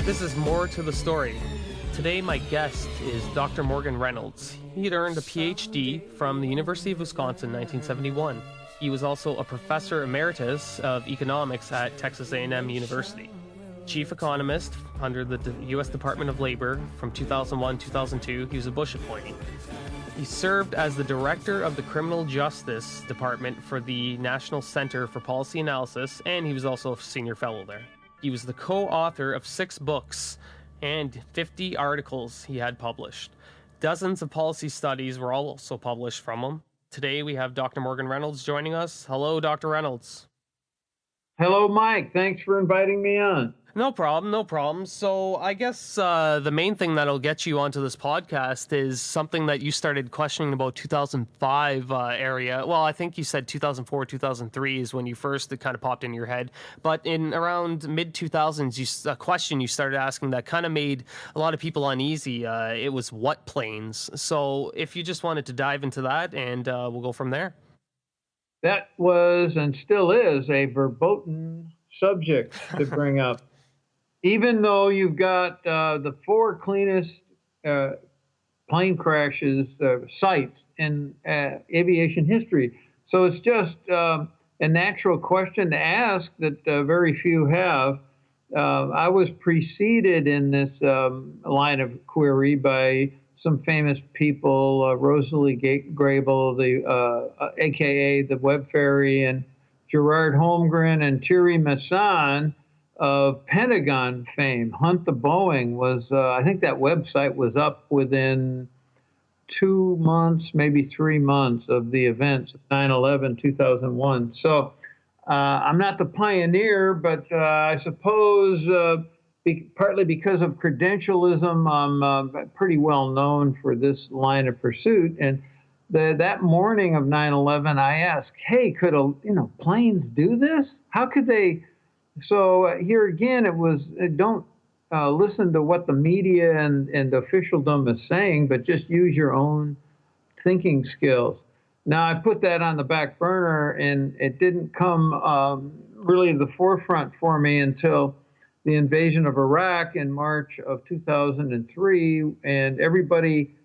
This is more to the story. Today my guest is Dr. Morgan Reynolds. He had earned a PhD from the University of Wisconsin in 1971. He was also a professor emeritus of economics at Texas A&M University. Chief economist under the U.S. Department of Labor from 2001-2002. He was a Bush appointee. He served as the director of the Criminal Justice Department for the National Center for Policy Analysis, and he was also a senior fellow there. He was the co-author of 6 books and 50 articles he had published. Dozens of policy studies were also published from him. Today we have Dr. Morgan Reynolds joining us. Hello, Dr. Reynolds. Hello, Mike. Thanks for inviting me on. No problem. So I guess the main thing that'll get you onto this podcast is something that you started questioning about 2005 area. Well, I think you said 2004, 2003 is when you first, it kind of popped in your head. But in around mid-2000s, a question you started asking that kind of made a lot of people uneasy. It was what planes? So if you just wanted to dive into that, and we'll go from there. That was and still is a verboten subject to bring up. Even though you've got the 4 cleanest plane crashes sites in aviation history. So it's just a natural question to ask that very few have. I was preceded in this line of query by some famous people, Rosalie Grable, a.k.a. the Web Fairy, and Gerard Holmgren and Thierry Masson of Pentagon fame. Hunt the Boeing was, I think that website was up within 2 months, maybe 3 months of the events of 9/11, 2001. So I'm not the pioneer, but I suppose partly because of credentialism, I'm pretty well known for this line of pursuit. And that morning of 9/11, I asked, hey, could planes do this? How could they? So here again, it was don't listen to what the media and officialdom is saying, but just use your own thinking skills. Now, I put that on the back burner, and it didn't come really to the forefront for me until the invasion of Iraq in March of 2003, and everybody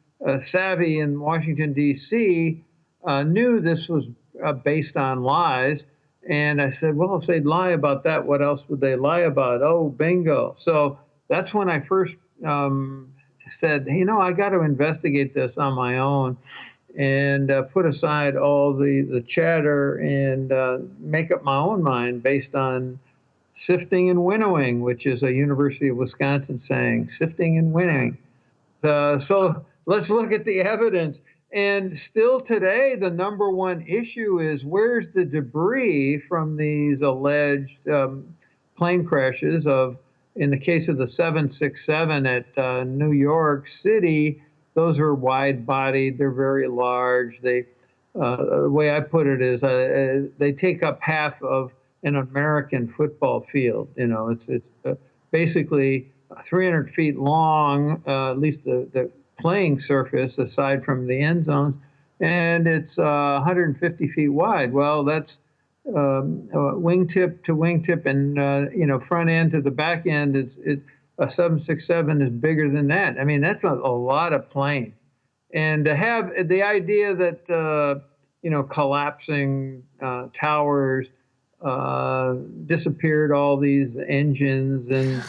savvy in Washington, D.C. Knew this was based on lies. And I said, well, if they'd lie about that, what else would they lie about? Oh, bingo. So that's when I first said, I got to investigate this on my own and put aside all the chatter and make up my own mind based on sifting and winnowing, which is a University of Wisconsin saying, sifting and winnowing. So let's look at the evidence. And still today, the number one issue is where's the debris from these alleged plane crashes in the case of the 767 at New York City, those are wide-bodied, they're very large. The way I put it is they take up half of an American football field. It's basically 300 feet long, at least the playing surface aside from the end zones, and it's 150 feet wide. Well, that's wingtip to wingtip, and front end to the back end. A 767 is bigger than that. I mean, that's a lot of plane, and to have the idea that collapsing towers disappeared all these engines and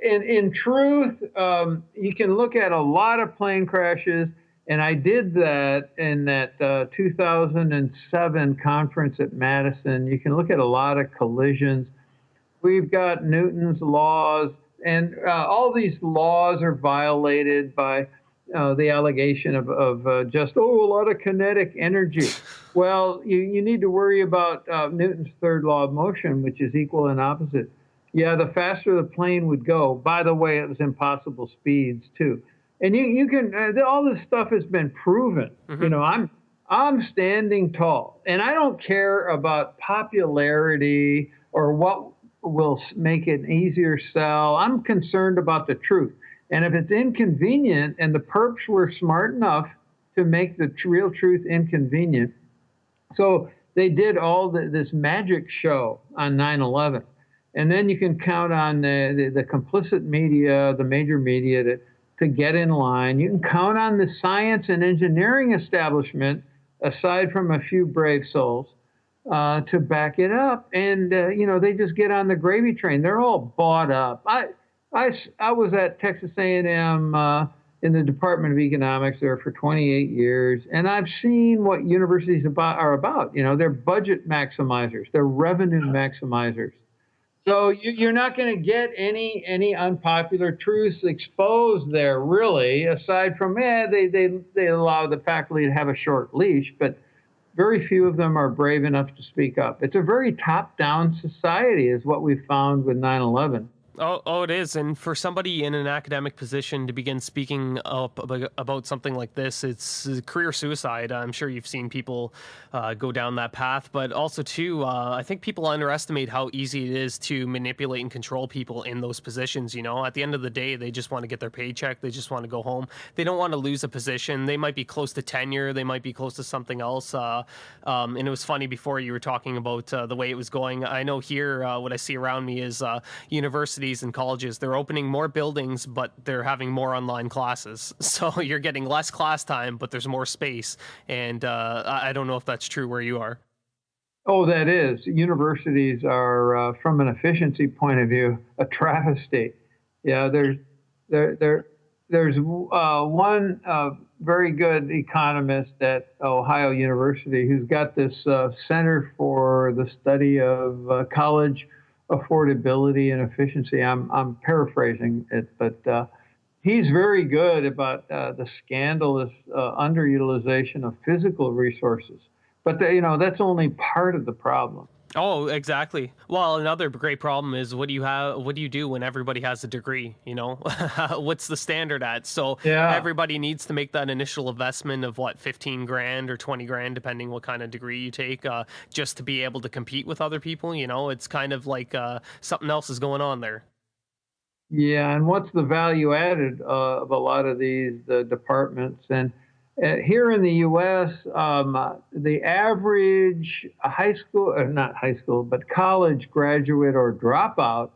in truth, you can look at a lot of plane crashes, and I did that in that 2007 conference at Madison. You can look at a lot of collisions. We've got Newton's laws, and all these laws are violated by the allegation of a lot of kinetic energy. Well, you need to worry about Newton's third law of motion, which is equal and opposite. Yeah, the faster the plane would go. By the way, it was impossible speeds too. And you can all this stuff has been proven. Mm-hmm. I'm standing tall, and I don't care about popularity or what will make it easier sell. I'm concerned about the truth. And if it's inconvenient, and the perps were smart enough to make the real truth inconvenient, so they did all this magic show on 9/11. And then you can count on the complicit media, the major media, to get in line. You can count on the science and engineering establishment, aside from a few brave souls, to back it up. And, they just get on the gravy train. They're all bought up. I was at Texas A&M in the Department of Economics there for 28 years, and I've seen what universities are about. They're budget maximizers. They're revenue maximizers. So you're not going to get any unpopular truths exposed there, really, aside from, they allow the faculty to have a short leash, but very few of them are brave enough to speak up. It's a very top-down society is what we found with 9/11. Oh, it is. And for somebody in an academic position to begin speaking up about something like this, it's career suicide. I'm sure you've seen people go down that path. But also, too, I think people underestimate how easy it is to manipulate and control people in those positions. At the end of the day, they just want to get their paycheck. They just want to go home. They don't want to lose a position. They might be close to tenure. They might be close to something else. And it was funny before you were talking about the way it was going. I know here what I see around me is universities and colleges. They're opening more buildings, but they're having more online classes. So you're getting less class time, but there's more space. And I don't know if that's true where you are. Oh, that is. Universities are, from an efficiency point of view, a travesty. Yeah, there's one very good economist at Ohio University who's got this Center for the Study of College Affordability and Efficiency. I'm paraphrasing it, but he's very good about the scandalous underutilization of physical resources. But that's only part of the problem. Oh, exactly. Well, another great problem is what do you do when everybody has a degree? What's the standard at? So everybody needs to make that initial investment of 15 grand or 20 grand, depending what kind of degree you take, just to be able to compete with other people. It's kind of like something else is going on there. Yeah, and what's the value added of a lot of these departments? And here in the U.S., the average college graduate or dropout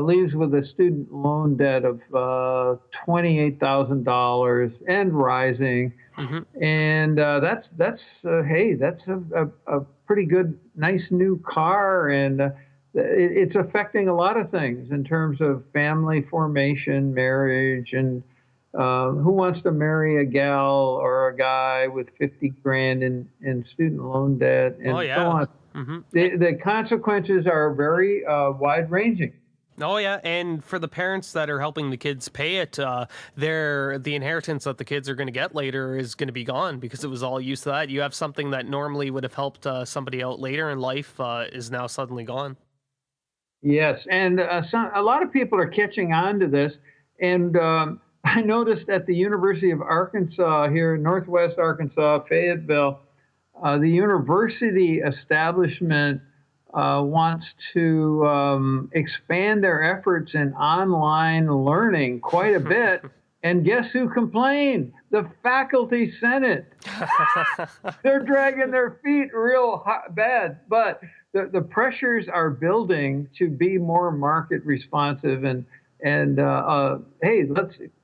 leaves with a student loan debt of $28,000 and rising. Mm-hmm. And that's a pretty good, nice new car, and it's affecting a lot of things in terms of family formation, marriage, and who wants to marry a gal or a guy with 50 grand in student loan debt, and so on. Mm-hmm. The consequences are very wide ranging. Oh, yeah. And for the parents that are helping the kids pay it, the inheritance that the kids are going to get later is going to be gone because it was all used to that. You have something that normally would have helped somebody out later in life is now suddenly gone. Yes. And a lot of people are catching on to this. And I noticed at the University of Arkansas here in Northwest Arkansas, Fayetteville, the university establishment wants to expand their efforts in online learning quite a bit. And guess who complained? The faculty senate. They're dragging their feet real bad, but the pressures are building to be more market responsive. And hey,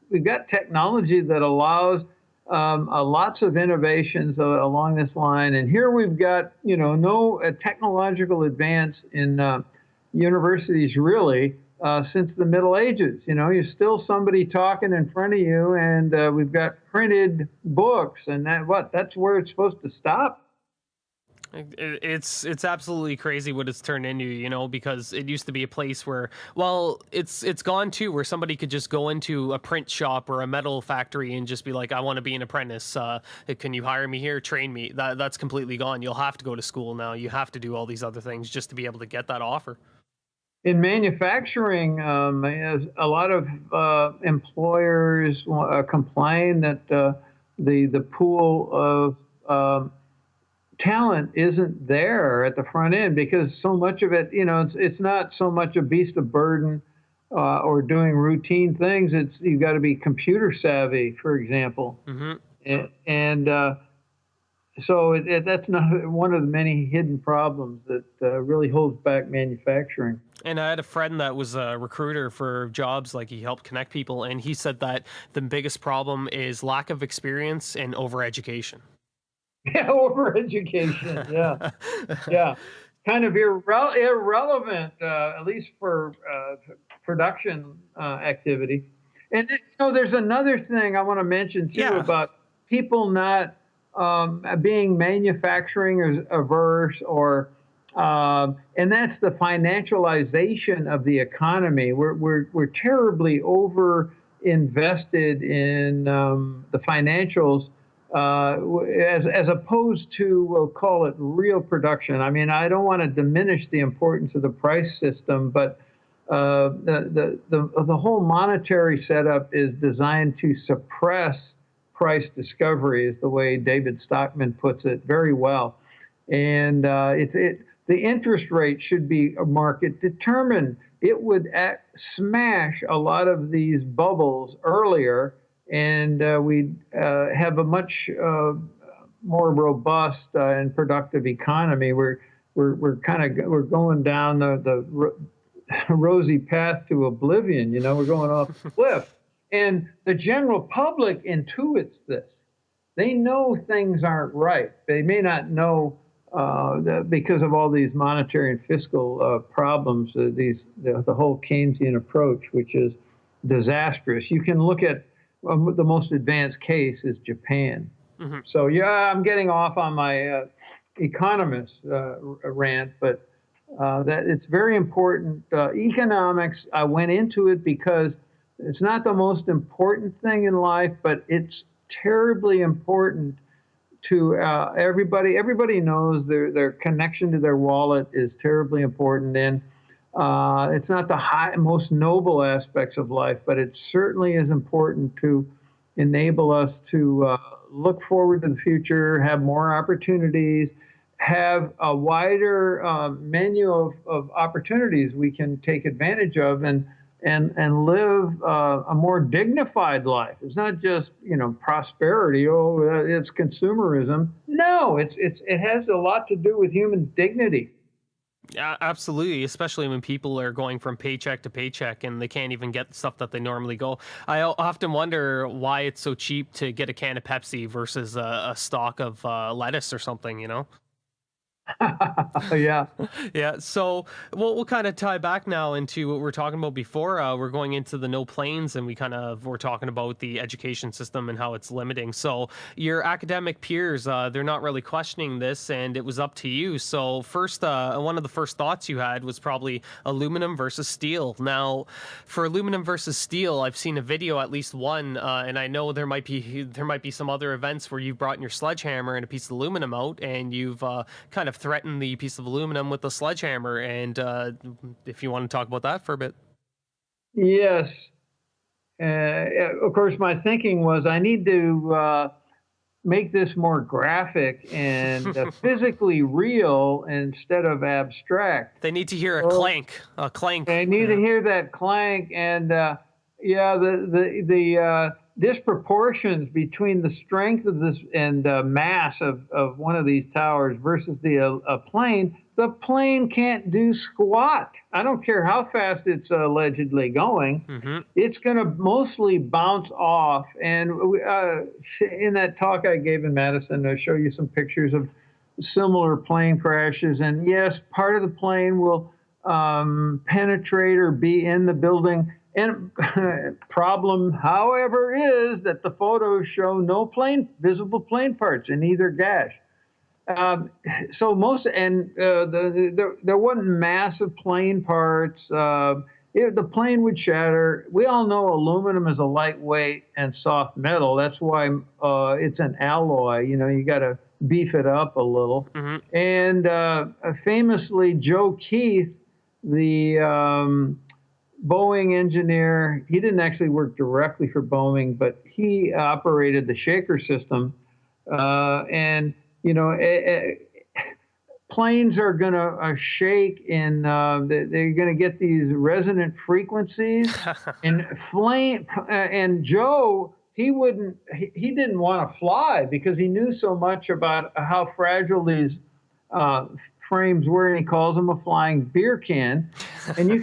we've got technology that allows lots of innovations along this line. And here we've got, no technological advance in universities really since the Middle Ages. You're still somebody talking in front of you, and we've got printed books, and that's where it's supposed to stop. It's absolutely crazy what it's turned into, because it used to be a place where, it's gone too, where somebody could just go into a print shop or a metal factory and just be like, I want to be an apprentice. Can you hire me here? Train me. That's completely gone. You'll have to go to school now. You have to do all these other things just to be able to get that offer. In manufacturing, a lot of employers complain that the pool of talent isn't there at the front end because so much of it, it's not so much a beast of burden or doing routine things. You've got to be computer savvy, for example. Mm-hmm. And So that's not one of the many hidden problems that really holds back manufacturing. And I had a friend that was a recruiter for jobs, like he helped connect people, and he said that the biggest problem is lack of experience and overeducation. Yeah, overeducation. Yeah, yeah, kind of irrelevant, at least for production activity. And there's another thing I want to mention too Yeah. about people not being manufacturing averse, or and that's the financialization of the economy. We're terribly over invested in the financials, as opposed to, we'll call it real production. I mean, I don't want to diminish the importance of the price system, but the whole monetary setup is designed to suppress price discovery, is the way David Stockman puts it very well. And the interest rate should be market determined. It would smash a lot of these bubbles earlier, and we'd have a much more robust and productive economy. We're going down the rosy path to oblivion. We're going off the cliff, and the general public intuits this. They know things aren't right. They may not know because of all these monetary and fiscal problems. The whole Keynesian approach, which is disastrous. You can look at the most advanced case is Japan. Hmm. So yeah, I'm getting off on my economist rant, but that it's very important. Economics, I went into it because it's not the most important thing in life, but it's terribly important to everybody. Everybody knows their connection to their wallet is terribly important, and it's not the most noble aspects of life, but it certainly is important to enable us to look forward to the future, have more opportunities, have a wider menu of opportunities we can take advantage of, and live a more dignified life. It's not just prosperity. Oh, it's consumerism. No, it has a lot to do with human dignity. Yeah, absolutely. Especially when people are going from paycheck to paycheck and they can't even get the stuff that they normally go. Often wonder why it's so cheap to get a can of Pepsi versus a stalk of lettuce or something. Yeah. Yeah, so we'll kind of tie back now into what we were talking about before. We're going into the no planes, and we're talking about the education system and how it's limiting. So your academic peers, they're not really questioning this, and it was up to you. So first, one of the first thoughts you had was probably aluminum versus steel. Now, for aluminum versus steel, I've seen a video, at least one, and I know there might be some other events where you've brought in your sledgehammer and a piece of aluminum out, and you've kind of threaten the piece of aluminum with a sledgehammer. And if you want to talk about that for a bit. Yes. Of course, my thinking was I need to make this more graphic and physically real instead of abstract. They need to hear a clank. They need to hear that clank, and yeah, the disproportions between the strength of this and mass of one of these towers versus a plane. The plane can't do squat. I don't care how fast it's allegedly going. Mm-hmm. It's going to mostly bounce off. And in that talk I gave in Madison, I show you some pictures of similar plane crashes. And yes, part of the plane will penetrate or be in the building. And problem, however, is that the photos show no visible plane parts in either gash. So there wasn't massive plane parts. The plane would shatter. We all know aluminum is a lightweight and soft metal. That's why it's an alloy. You got to beef it up a little. Mm-hmm. And famously, Joe Keith, the Boeing engineer, he didn't actually work directly for Boeing, but he operated the shaker system. And planes are going to shake, and they're going to get these resonant frequencies. And Joe he didn't want to fly because he knew so much about how fragile these uh, frames were, and he calls them a flying beer can. And you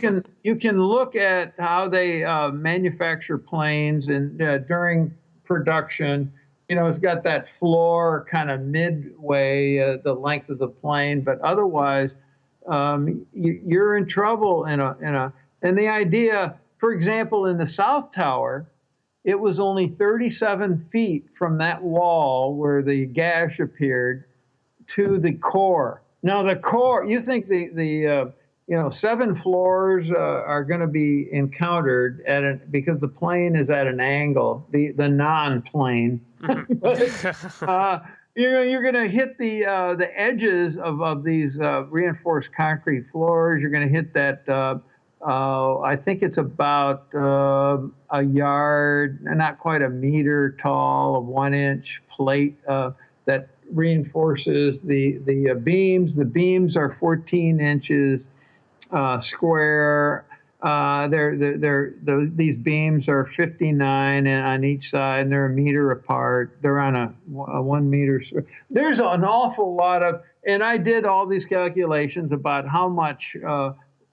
can look at how they manufacture planes, and during production, it's got that floor kind of midway the length of the plane, but otherwise, you're in trouble and the idea, for example, in the South Tower, it was only 37 feet from that wall where the gash appeared to the core. Now, the core, you think the 7 floors are going to be encountered because the plane is at an angle, the non-plane. But, you're going to hit the edges of these reinforced concrete floors. You're going to hit that. I think it's about a yard, not quite a meter tall, a 1-inch plate that reinforces the beams. The beams are 14 inches square. These beams are 59 on each side, and they're a meter apart. They're on a 1 meter. There's an awful lot of, and I did all these calculations about how much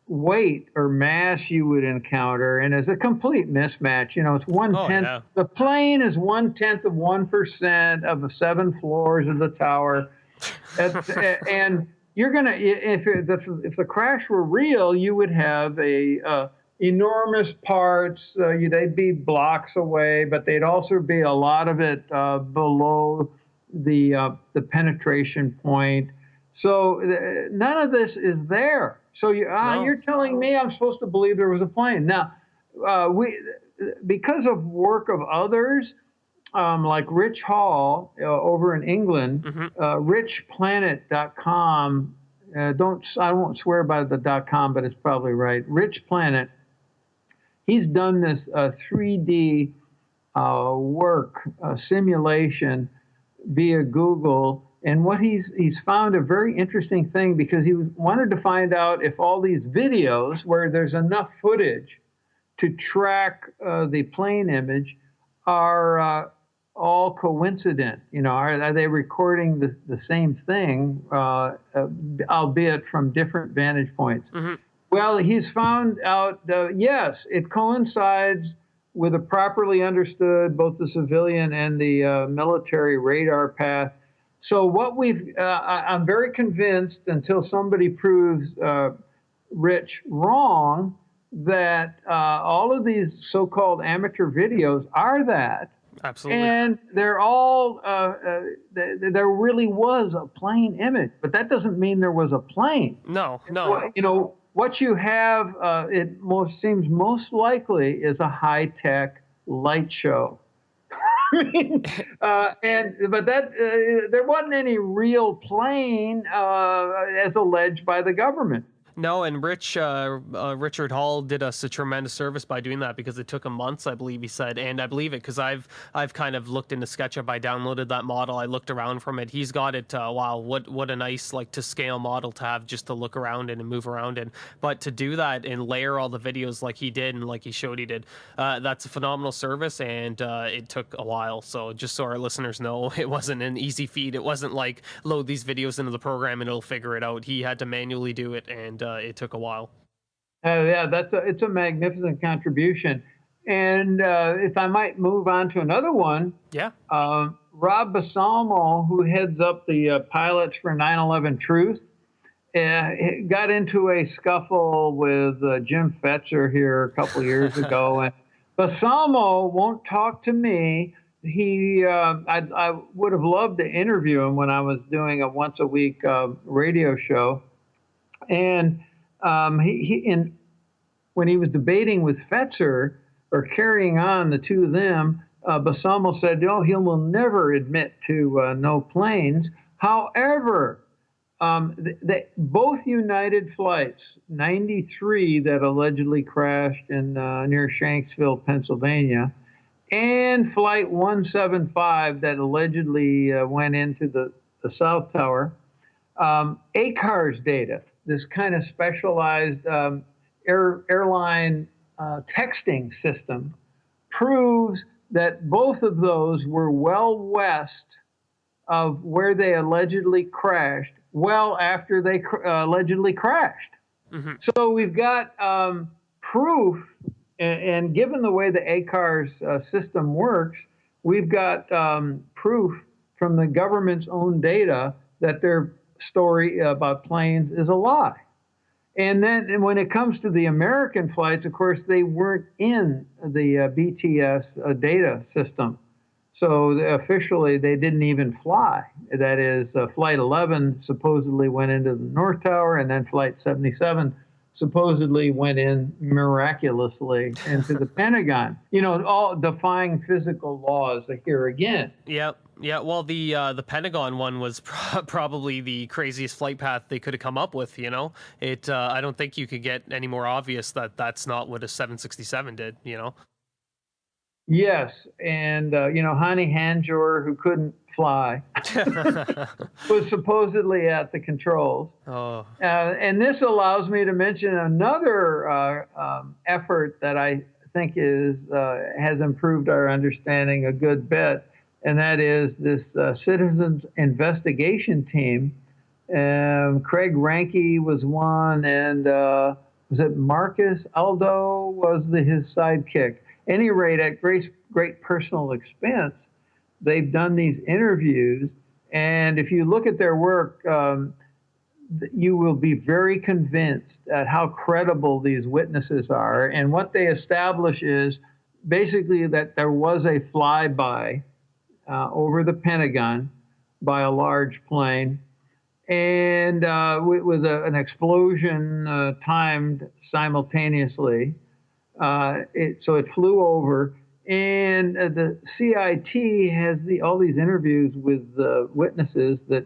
weight or mass you would encounter, and it's a complete mismatch. It's 1/10. Yeah. The plane is 1/10 of 1% of the 7 floors of the tower, and you're gonna, if the crash were real, you would have enormous parts. They'd be blocks away, but they'd also be a lot of it below the penetration point. So none of this is there. So you're telling me I'm supposed to believe there was a plane. Now, because of work of others, like Rich Hall over in England, richplanet.com. I won't swear by the .com, but it's probably right. Rich Planet. He's done this 3D work simulation via Google. And what he's found a very interesting thing, because he wanted to find out if all these videos where there's enough footage to track the plane image are all coincident. Are they recording the same thing, albeit from different vantage points? Mm-hmm. Well, he's found out, yes, it coincides with a properly understood both the civilian and the military radar path. So what I'm very convinced, until somebody proves Rich wrong, that all of these so-called amateur videos are that. Absolutely. And they're all, there really was a plane image, but that doesn't mean there was a plane. No. What you have, seems most likely is a high-tech light show. But there wasn't any real plane as alleged by the government. No, and Richard Hall did us a tremendous service by doing that, because it took him months, I believe he said, and I believe it because I've kind of looked into SketchUp. I downloaded that model. I looked around from it. He's got it. Wow, what a nice to scale model to have, just to look around in and move around in. But to do that and layer all the videos like he did and like he showed he did, that's a phenomenal service, and it took a while. So just so our listeners know, it wasn't an easy feat. It wasn't like load these videos into the program and it'll figure it out. He had to manually do it, and it took a while. Yeah, it's a magnificent contribution. And if I might move on to another one. Yeah. Rob Basalmo, who heads up the pilots for 9/11 Truth, got into a scuffle with Jim Fetzer here a couple years ago. And Basalmo won't talk to me. I would have loved to interview him when I was doing a once a week radio show. And when he was debating with Fetzer, or carrying on the two of them, Basalmo said, he will never admit to no planes. However, both United flights, 93 that allegedly crashed in near Shanksville, Pennsylvania, and Flight 175 that allegedly went into the South Tower, ACARS data, this kind of specialized airline texting system, proves that both of those were well west of where they allegedly crashed, well after they allegedly crashed. Mm-hmm. So we've got proof, and given the way the ACARS system works, we've got proof from the government's own data that their story about planes is a lie. And then when it comes to the American flights, of course, they weren't in the BTS data system. So officially, they didn't even fly. That is, Flight 11 supposedly went into the North Tower, and then Flight 77 supposedly went in miraculously into the Pentagon. You know, all defying physical laws here again. Yep. Yeah, well, the Pentagon one was probably the craziest flight path they could have come up with. You know, I don't think you could get any more obvious that that's not what a 767 did. You know. Yes, and you know, Hani Hanjour, who couldn't fly, was supposedly at the controls. Oh. And this allows me to mention another effort that I think has improved our understanding a good bit. And that is this citizens investigation team. Craig Ranke was one, and was it Marcus Aldo was his sidekick. Any rate, at great personal expense, they've done these interviews. And if you look at their work, you will be very convinced at how credible these witnesses are. And what they establish is basically that there was a flyby over the Pentagon by a large plane, and with an explosion timed simultaneously. So it flew over, and the CIT has all these interviews with witnesses that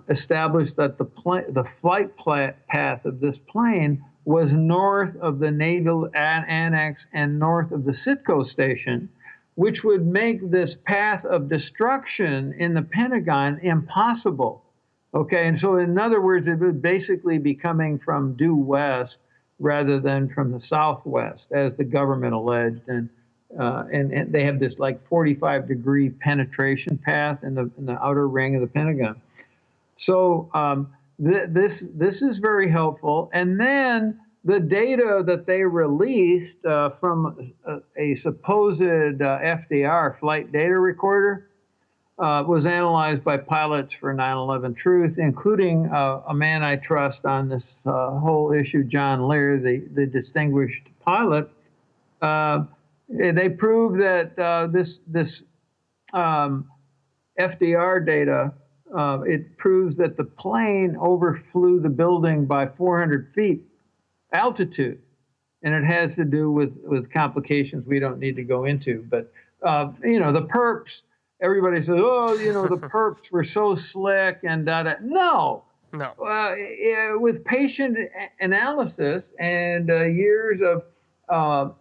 established that the flight path of this plane was north of the Naval Annex and north of the Sitco station, which would make this path of destruction in the Pentagon impossible. Okay, and so in other words, it would basically be coming from due west rather than from the southwest, as the government alleged, and they have this like 45-degree penetration path in the outer ring of the Pentagon. So this is very helpful, and then the data that they released from a supposed FDR flight data recorder was analyzed by pilots for 9/11 Truth, including a man I trust on this whole issue, John Lear, the distinguished pilot. They proved that this FDR data, it proves that the plane overflew the building by 400 feet altitude, and it has to do with complications we don't need to go into. But you know, the perps. Everybody says, "Oh, you know, the perps were so slick and da." No. With patient analysis and years of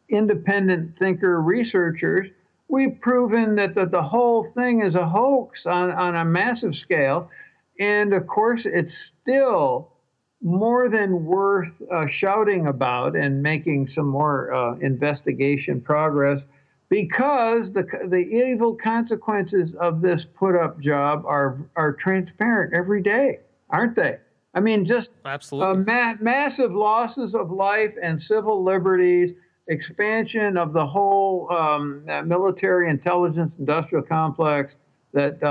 independent thinker researchers, we've proven that the whole thing is a hoax on a massive scale, and of course, it's still more than worth shouting about and making some more investigation progress, because the evil consequences of this put-up job are transparent every day, aren't they? I mean, just absolutely massive losses of life and civil liberties, expansion of the whole military intelligence industrial complex that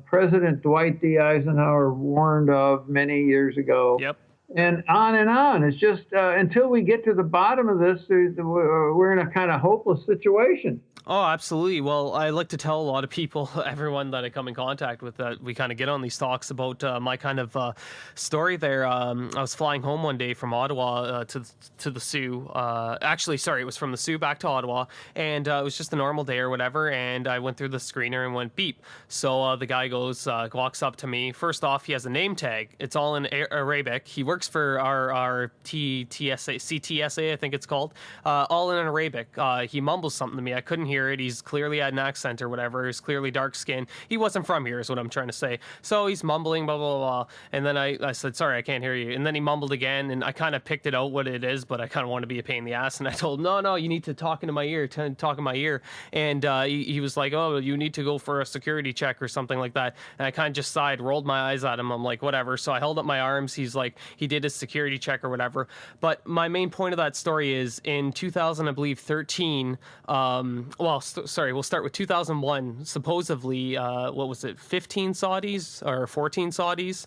President Dwight D. Eisenhower warned of many years ago. Yep. And on and on. It's just until we get to the bottom of this, we're in a kind of hopeless situation. Oh, absolutely. Well, I like to tell a lot of people, everyone that I come in contact with, that we kind of get on these talks about my kind of story there. I was flying home one day from Ottawa to the Sioux. Actually, sorry, it was from the Sioux back to Ottawa, and it was just a normal day or whatever, and I went through the screener and went beep. So the guy walks up to me. First off, he has a name tag. It's all in Arabic. He works for our CTSA, I think it's called, all in Arabic. He mumbles something to me. I couldn't hear hear it. He's clearly had an accent or whatever. He's clearly dark skinned. He wasn't from here, is what I'm trying to say. So he's mumbling, blah, blah, blah. And then I said, sorry, I can't hear you. And then he mumbled again, and I kind of picked it out what it is, but I kind of want to be a pain in the ass. And I told him, no, you need to talk into my ear, talk in my ear. And he was like, oh, you need to go for a security check or something like that. And I kind of just sighed, rolled my eyes at him. I'm like, whatever. So I held up my arms. He's like, he did his security check or whatever. But my main point of that story is in 2013, we'll start with 2001. Supposedly, what was it, 15 Saudis or 14 Saudis,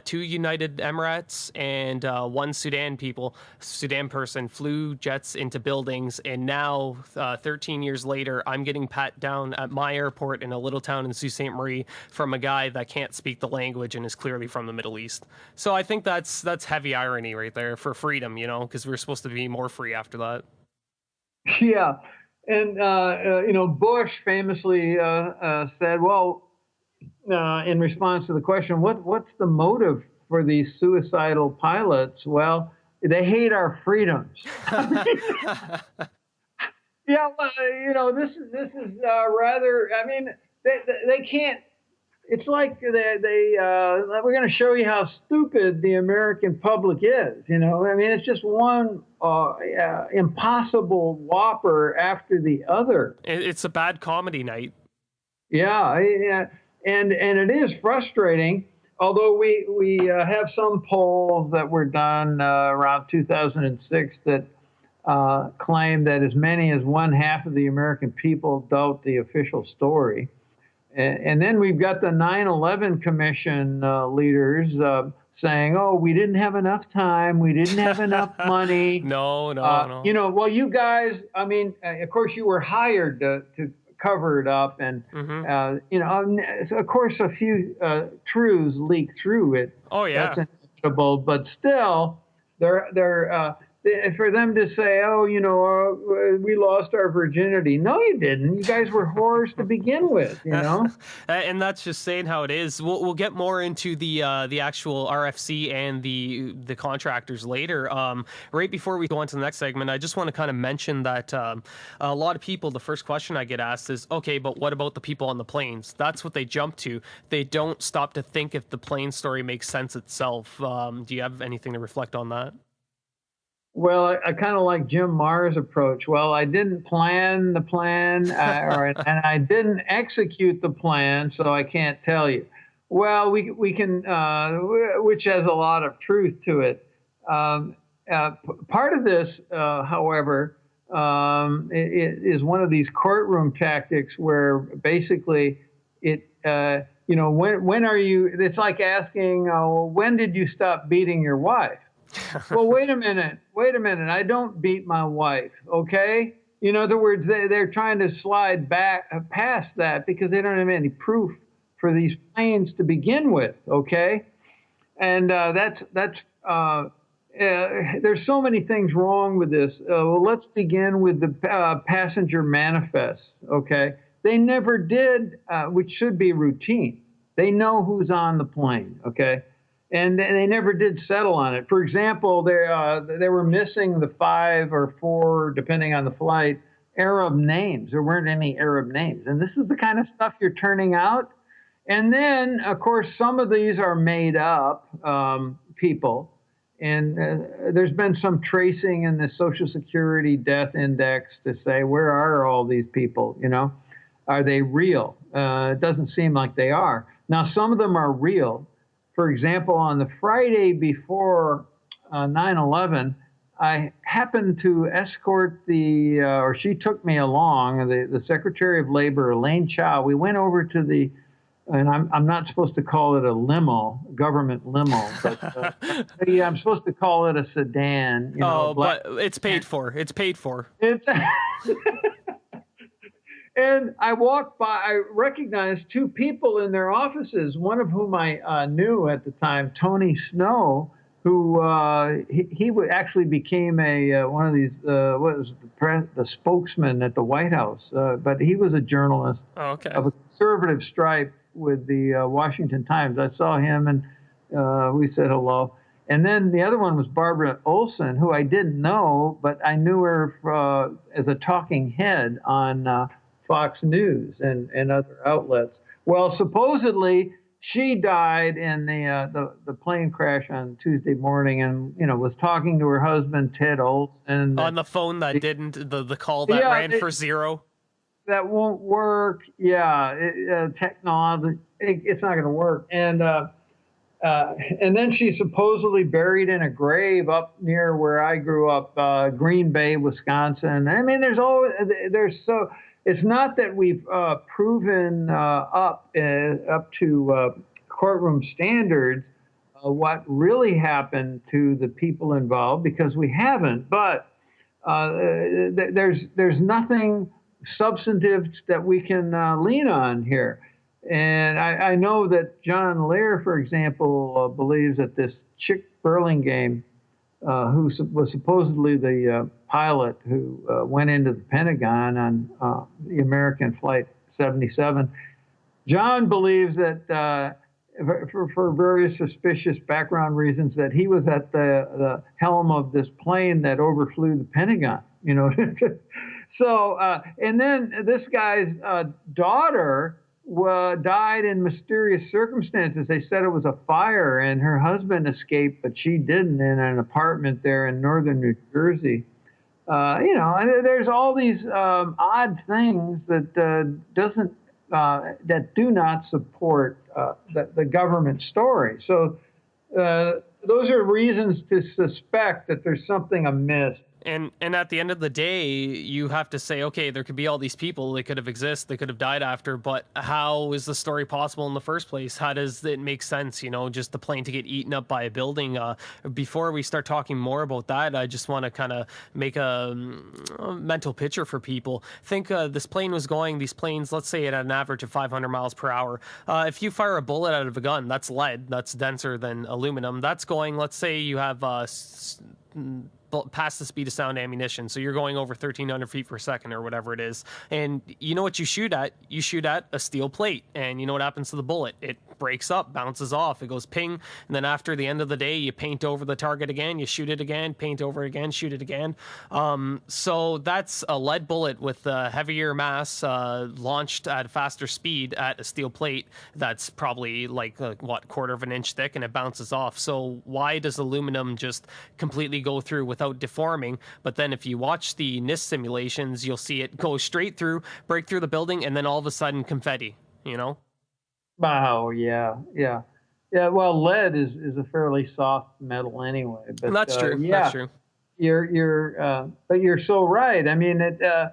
2 United Emirates, and 1 Sudan person flew jets into buildings. And now, 13 years later, I'm getting pat down at my airport in a little town in Sault Ste. Marie from a guy that can't speak the language and is clearly from the Middle East. So I think that's heavy irony right there for freedom, because we're supposed to be more free after that. Yeah. And, Bush famously said, well, in response to the question, what's the motive for these suicidal pilots? Well, they hate our freedoms. Yeah, well, this is rather, I mean, they can't, it's like we're going to show you how stupid the American public is, I mean, it's just one impossible whopper after the other. It's a bad comedy night. Yeah, and it is frustrating, although we have some polls that were done around 2006 that claim that as many as 1/2 of the American people doubt the official story. And then we've got the 9/11 Commission leaders saying, oh, we didn't have enough time. We didn't have enough money. No. Well, you guys, I mean, of course, you were hired to cover it up. And, of course, a few truths leak through it. Oh, yeah. That's inevitable. But still, they're for them to say, oh, we lost our virginity. No, you didn't. You guys were whores to begin with, And that's just saying how it is. We'll get more into the actual RFC and the contractors later. Right before we go on to the next segment, I just want to kind of mention that a lot of people, the first question I get asked is, okay, but what about the people on the planes? That's what they jump to. They don't stop to think if the plane story makes sense itself. Do you have anything to reflect on that? Well, I kind of like Jim Marr's approach. Well, I didn't plan the plan, and I didn't execute the plan, so I can't tell you. Well, we can, which has a lot of truth to it. Part of this, however, is one of these courtroom tactics where basically it, when are you? It's like asking, when did you stop beating your wife? Well, wait a minute. I don't beat my wife, okay? In other words, they're trying to slide back past that because they don't have any proof for these planes to begin with, okay? And there's so many things wrong with this. Well, let's begin with the passenger manifest, okay? They never did, which should be routine. They know who's on the plane, okay? And they never did settle on it. For example, they were missing the 5 or 4, depending on the flight, Arab names. There weren't any Arab names. And this is the kind of stuff you're turning out. And then, of course, some of these are made up people. And there's been some tracing in the Social Security death index to say, where are all these people? Are they real? It doesn't seem like they are. Now, some of them are real. For example, on the Friday before 9/11, I happened to escort or she took me along, the Secretary of Labor, Elaine Chao. We went over to and I'm not supposed to call it a limo, government limo, but yeah, I'm supposed to call it a sedan. But it's paid for. It's paid for. And I walked by, I recognized 2 people in their offices, one of whom I knew at the time, Tony Snow, who he actually became one of these, the spokesman at the White House, but he was a journalist of a conservative stripe with the Washington Times. I saw him and we said hello. And then the other one was Barbara Olson, who I didn't know, but I knew her as a talking head on Fox News and other outlets. Well, supposedly she died in the plane crash on Tuesday morning, and was talking to her husband Ted Olson On the phone that didn't the call that ran for zero. That won't work. Yeah, technology, it's not going to work. And then she's supposedly buried in a grave up near where I grew up, Green Bay, Wisconsin. I mean, it's not that we've proven up to courtroom standards what really happened to the people involved, because we haven't. But there's nothing substantive that we can lean on here. And I know that John Lear, for example, believes that this Chick Burlingame, who was supposedly the pilot who went into the Pentagon on the American Flight 77, John believes that for various suspicious background reasons, that he was at the helm of this plane that overflew the Pentagon. So, and then this guy's daughter died in mysterious circumstances. They said it was a fire, and her husband escaped, but she didn't, in an apartment there in northern New Jersey. And there's all these odd things that that do not support the government story. So those are reasons to suspect that there's something amiss. And at the end of the day, you have to say, okay, there could be all these people, they could have existed, they could have died after, but how is the story possible in the first place? How does it make sense, just the plane to get eaten up by a building? Before we start talking more about that, I just want to kind of make a mental picture for people. Think this plane was going, these planes, let's say it had an average of 500 miles per hour. If you fire a bullet out of a gun, that's lead, that's denser than aluminum. That's going, let's say you have past the speed of sound ammunition, so you're going over 1,300 feet per second or whatever it is, and you know what you shoot at? You shoot at a steel plate, and you know what happens to the bullet? It breaks up, bounces off, it goes ping, and then after the end of the day, you paint over the target again, you shoot it again, paint over it again, shoot it again. So that's a lead bullet with a heavier mass launched at a faster speed at a steel plate that's probably like quarter of an inch thick, and it bounces off. So why does aluminum just completely go through without deforming? But then if you watch the NIST simulations, you'll see it go straight through, break through the building, and then all of a sudden confetti, Oh, yeah. Well, lead is a fairly soft metal anyway. But that's true. Yeah, that's true. But you're so right. I mean, the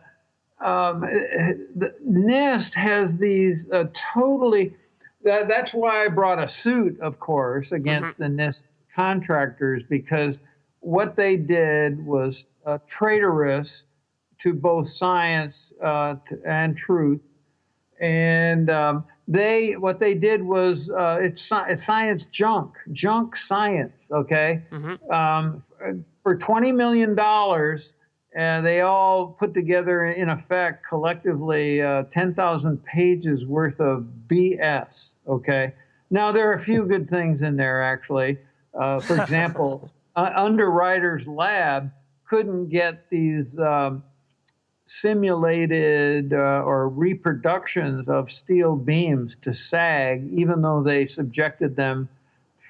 NIST has these totally. That's why I brought a suit, of course, against the NIST contractors, because what they did was traitorous to both science and truth. And what they did was it's science junk science. Okay, for $20 million, they all put together, in effect, collectively 10,000 pages worth of BS. Okay, now there are a few good things in there, actually. For example, Underwriters Lab couldn't get these simulated or reproductions of steel beams to sag, even though they subjected them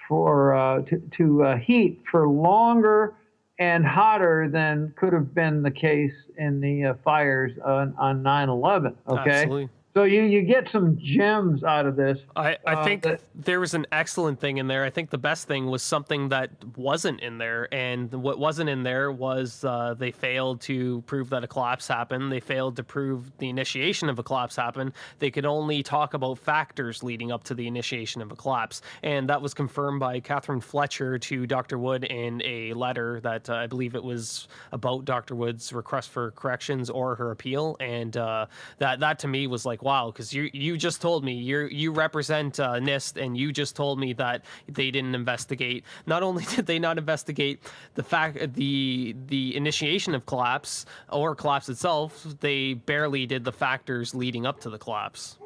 to heat for longer and hotter than could have been the case in the fires on 9/11. Okay. Absolutely. So you get some gems out of this. I think there was an excellent thing in there. I think the best thing was something that wasn't in there. And what wasn't in there was they failed to prove that a collapse happened. They failed to prove the initiation of a collapse happened. They could only talk about factors leading up to the initiation of a collapse. And that was confirmed by Catherine Fletcher to Dr. Wood in a letter that I believe it was about Dr. Wood's request for corrections or her appeal. And that to me was like, wow, because you just told me you represent NIST, and you just told me that they didn't investigate. Not only did they not investigate the initiation of collapse or collapse itself, they barely did the factors leading up to the collapse.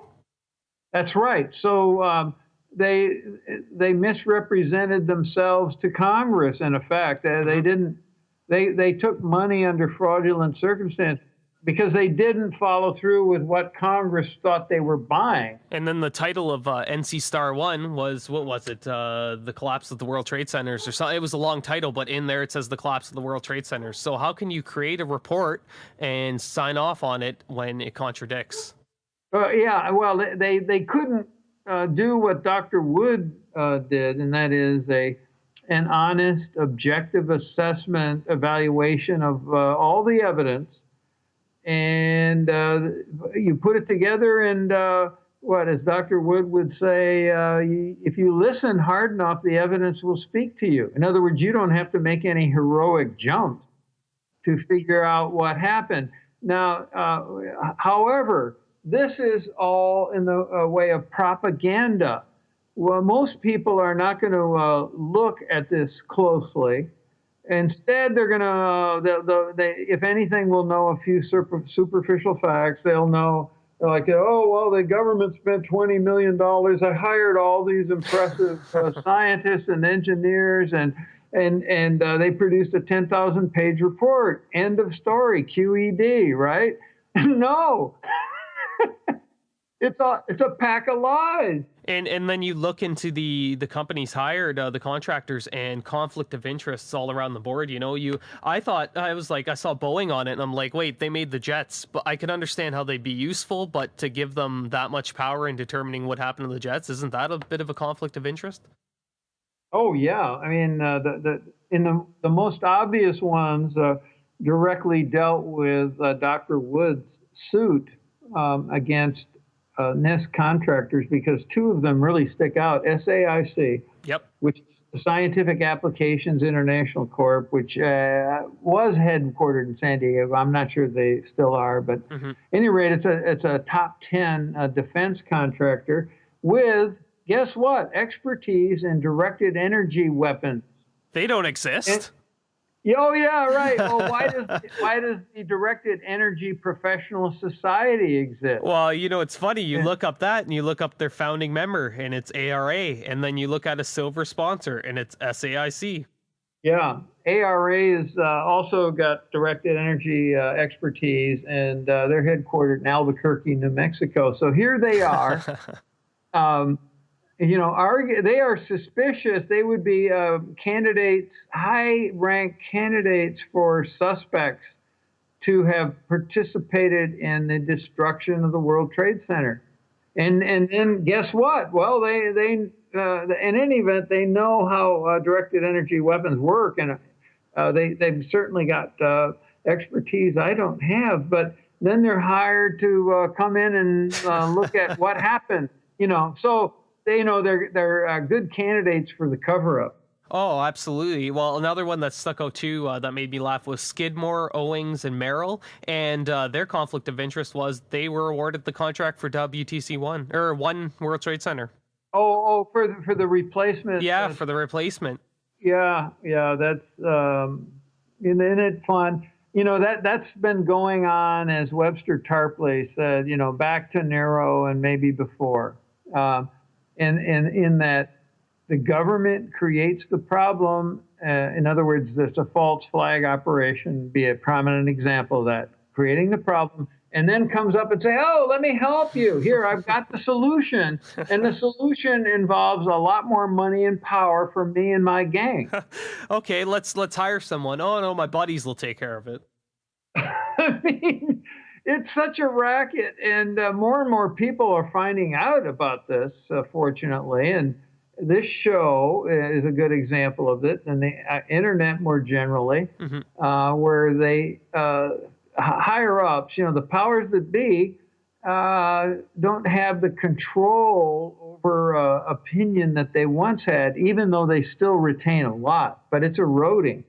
That's right. So they misrepresented themselves to Congress. In effect, they didn't. They took money under fraudulent circumstances because they didn't follow through with what Congress thought they were buying. And then the title of NC Star 1 was, what was it? The Collapse of the World Trade Centers or something. It was a long title, but in there it says the Collapse of the World Trade Centers. So how can you create a report and sign off on it when it contradicts? Yeah, well, they couldn't do what Dr. Wood did, and that is an honest, objective assessment, evaluation of all the evidence, and you put it together, and what, as Dr. Wood would say, if you listen hard enough, the evidence will speak to you. In other words, you don't have to make any heroic jumps to figure out what happened. Now, however, this is all in the way of propaganda. Well, most people are not going to look at this closely. Instead, they're going to, if anything, will know a few superficial facts. They'll know, like, oh, well, the government spent $20 million. I hired all these impressive scientists and engineers, and they produced a 10,000-page report. End of story. QED, right? No. It's a pack of lies. And then you look into the companies hired, the contractors, and conflict of interests all around the board. You know, I saw Boeing on it, and I'm like, wait, they made the jets, but I can understand how they'd be useful, but to give them that much power in determining what happened to the jets, isn't that a bit of a conflict of interest? Oh yeah, I mean, the most obvious ones directly dealt with Dr. Wood's suit against NIST contractors, because two of them really stick out. SAIC, yep, which is Scientific Applications International Corp., which was headquartered in San Diego. I'm not sure they still are, but at any rate, it's a top 10 defense contractor with, guess what, expertise in directed energy weapons. They don't exist. Oh yeah, right. Well, why does the Directed Energy Professional Society exist? Well, you know, it's funny. You look up that, and you look up their founding member, and it's ARA, and then you look at a silver sponsor, and it's SAIC. Yeah, ARA is also got directed energy expertise, and they're headquartered in Albuquerque, New Mexico. So here they are. You know, they are suspicious. They would be candidates, high-ranked candidates for suspects to have participated in the destruction of the World Trade Center. And then guess what? Well, they in any event, they know how directed energy weapons work, and they've certainly got expertise I don't have. But then they're hired to come in and look at what happened. You know, so. They know they're good candidates for the cover-up. Oh, absolutely. Well, another one that stuck out too that made me laugh was Skidmore, Owings, and Merrill, and their conflict of interest was they were awarded the contract for WTC-1 or One World Trade Center. Oh, for the replacement. Yeah, for the replacement. Yeah, that's isn't it fun? You know, that's been going on, as Webster Tarpley said, you know, back to Nero and maybe before. And in that the government creates the problem. In other words, there's a false flag operation, be a prominent example of that, creating the problem, and then comes up and say, oh, let me help you. Here, I've got the solution. And the solution involves a lot more money and power for me and my gang. Okay, let's hire someone. Oh, no, my buddies will take care of it. I mean, it's such a racket, and more and more people are finding out about this, fortunately, and this show is a good example of it, and the internet more generally, where they higher-ups, you know, the powers that be, don't have the control over opinion that they once had, even though they still retain a lot, but it's eroding.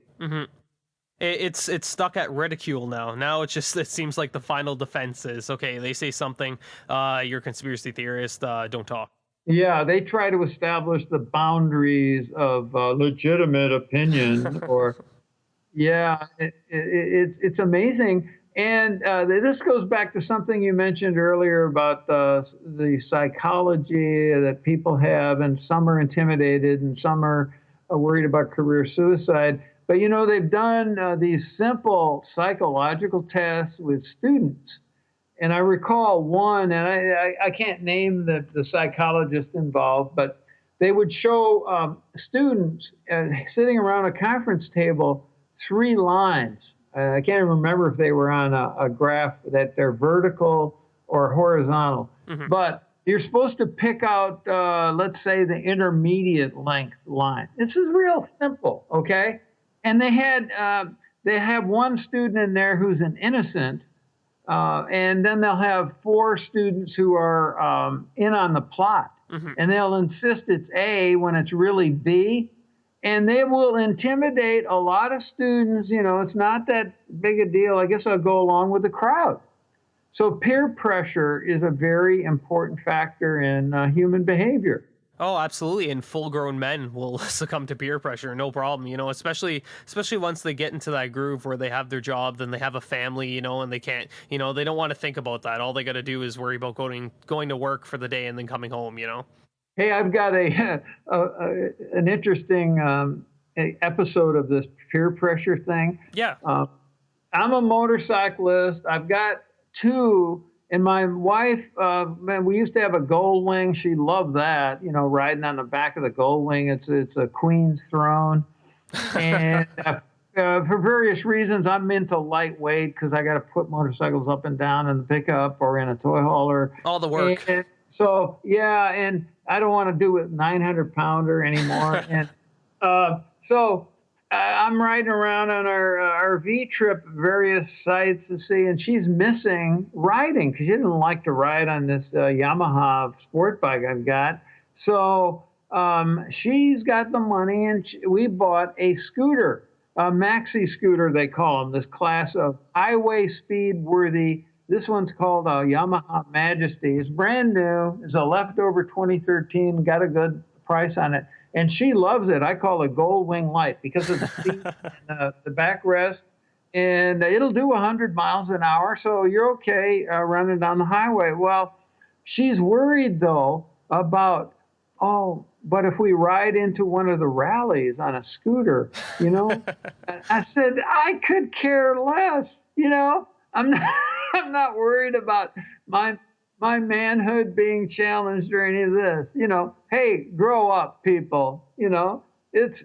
It's stuck at ridicule now. Now it seems like the final defense is, okay, they say something, you're a conspiracy theorist, don't talk. Yeah, they try to establish the boundaries of legitimate opinion, or it's amazing. And this goes back to something you mentioned earlier about the psychology that people have, and some are intimidated and some are worried about career suicide. But they've done these simple psychological tests with students. And I recall one, and I can't name the psychologist involved, but they would show students sitting around a conference table 3 lines. I can't remember if they were on a graph that they're vertical or horizontal. Mm-hmm. But you're supposed to pick out, let's say, the intermediate length line. This is real simple, okay? And they have one student in there who's an innocent, and then they'll have 4 students who are in on the plot. Mm-hmm. And they'll insist it's A when it's really B. And they will intimidate a lot of students. It's not that big a deal. I guess I'll go along with the crowd. So peer pressure is a very important factor in human behavior. Oh, absolutely. And full-grown men will succumb to peer pressure, no problem, especially once they get into that groove where they have their job, then they have a family, and they can't, they don't want to think about that. All they got to do is worry about going to work for the day and then coming home, Hey, I've got an interesting episode of this peer pressure thing. Yeah. I'm a motorcyclist. I've got 2. And my wife, man, we used to have a gold wing. She loved that, riding on the back of the gold wing. It's a queen's throne. And for various reasons, I'm into lightweight because I got to put motorcycles up and down in the pickup or in a toy hauler. All the work. And so, yeah, and I don't want to do it 900-pounder anymore. And so I'm riding around on our RV trip, various sites to see, and she's missing riding because she didn't like to ride on this Yamaha sport bike I've got. So she's got the money, and we bought a scooter, a maxi scooter, they call them, this class of highway speed worthy. This one's called a Yamaha Majesty. It's brand new. It's a leftover 2013. Got a good price on it. And she loves it. I call it Gold Wing Light because of the seat and the backrest. And it'll do 100 miles an hour, so you're okay running down the highway. Well, she's worried, though, about, but if we ride into one of the rallies on a scooter, I said, I could care less, I'm not worried about my manhood being challenged or any of this. Hey, grow up, people. It's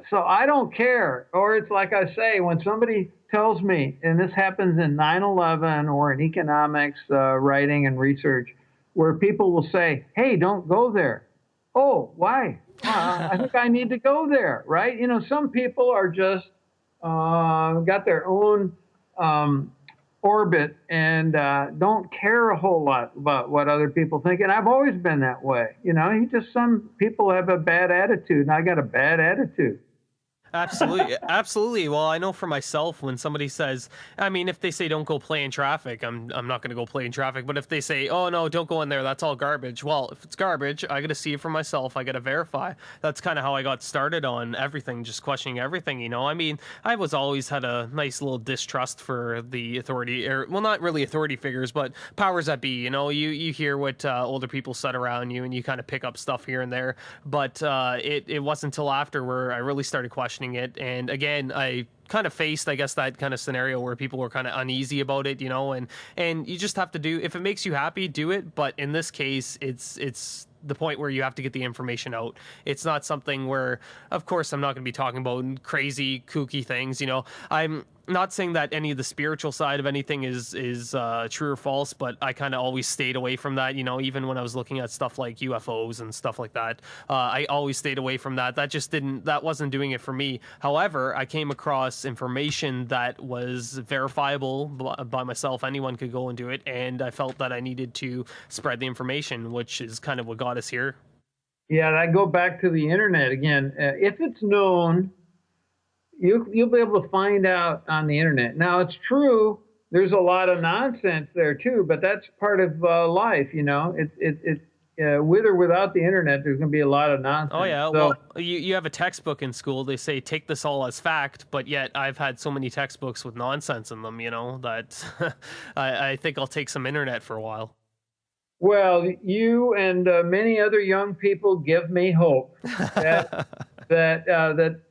so I don't care. Or it's like I say, when somebody tells me, and this happens in 9/11 or in economics writing and research, where people will say, "Hey, don't go there." Oh, why? I think I need to go there, right? Some people are just got their own orbit and don't care a whole lot about what other people think. And I've always been that way. Some people have a bad attitude, and I got a bad attitude. Absolutely. Absolutely. Well, I know for myself, when somebody says, if they say don't go play in traffic, I'm not going to go play in traffic. But if they say, oh, no, don't go in there, that's all garbage. Well, if it's garbage, I got to see it for myself. I got to verify. That's kind of how I got started on everything, just questioning everything. I was always had a nice little distrust for the authority, not really authority figures, but powers that be. You hear what older people said around you, and you kind of pick up stuff here and there. But it wasn't until after where I really started questioning it. And again, I kind of faced, I guess, that kind of scenario where people were kind of uneasy about it, and you just have to do, if it makes you happy, do it. But in this case, it's the point where you have to get the information out. It's not something where, of course, I'm not going to be talking about crazy, kooky things. I'm not saying that any of the spiritual side of anything is true or false, but I kind of always stayed away from that. Even when I was looking at stuff like UFOs and stuff like that, I always stayed away from that. That wasn't doing it for me. However, I came across information that was verifiable by myself. Anyone could go and do it, and I felt that I needed to spread the information, which is kind of what got us here. Yeah, and I go back to the internet again. If it's known, you'll be able to find out on the internet. Now, it's true, there's a lot of nonsense there too, but that's part of life. With or without the internet, there's going to be a lot of nonsense. Oh yeah, well, you have a textbook in school. They say take this all as fact, but yet I've had so many textbooks with nonsense in them, that I think I'll take some internet for a while. Well, you and many other young people give me hope that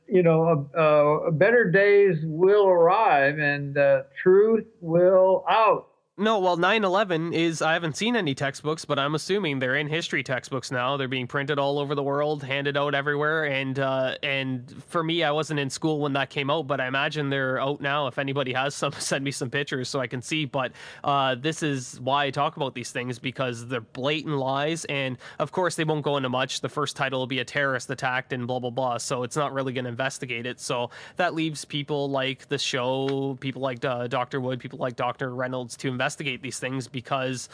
better days will arrive, and truth will out. No, well, 9/11 is, I haven't seen any textbooks, but I'm assuming they're in history textbooks now. They're being printed all over the world, handed out everywhere. And for me, I wasn't in school when that came out, but I imagine they're out now. If anybody has some, send me some pictures so I can see. But this is why I talk about these things, because they're blatant lies. And of course, they won't go into much. The first title will be a terrorist attacked and blah, blah, blah. So it's not really going to investigate it. So that leaves people like the show, people like Dr. Wood, people like Dr. Reynolds to investigate these things, because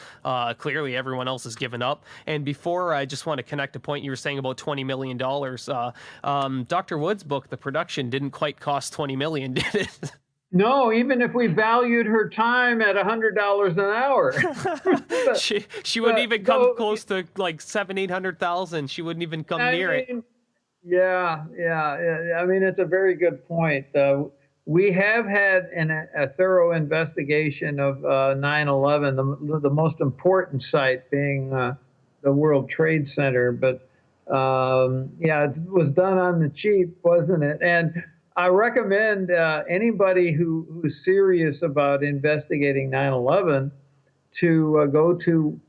clearly everyone else has given up. And before, I just want to connect a point you were saying about $20 million. Dr. Wood's book, the production, didn't quite cost $20 million, did it? No, even if we valued her time at $100 an hour, she wouldn't even come close to like 700,000-800,000. She wouldn't even come near it. Yeah. I mean, it's a very good point. We have had a thorough investigation of 9/11, the most important site being the World Trade Center. But it was done on the cheap, wasn't it? And I recommend anybody who's serious about investigating 9/11 to go to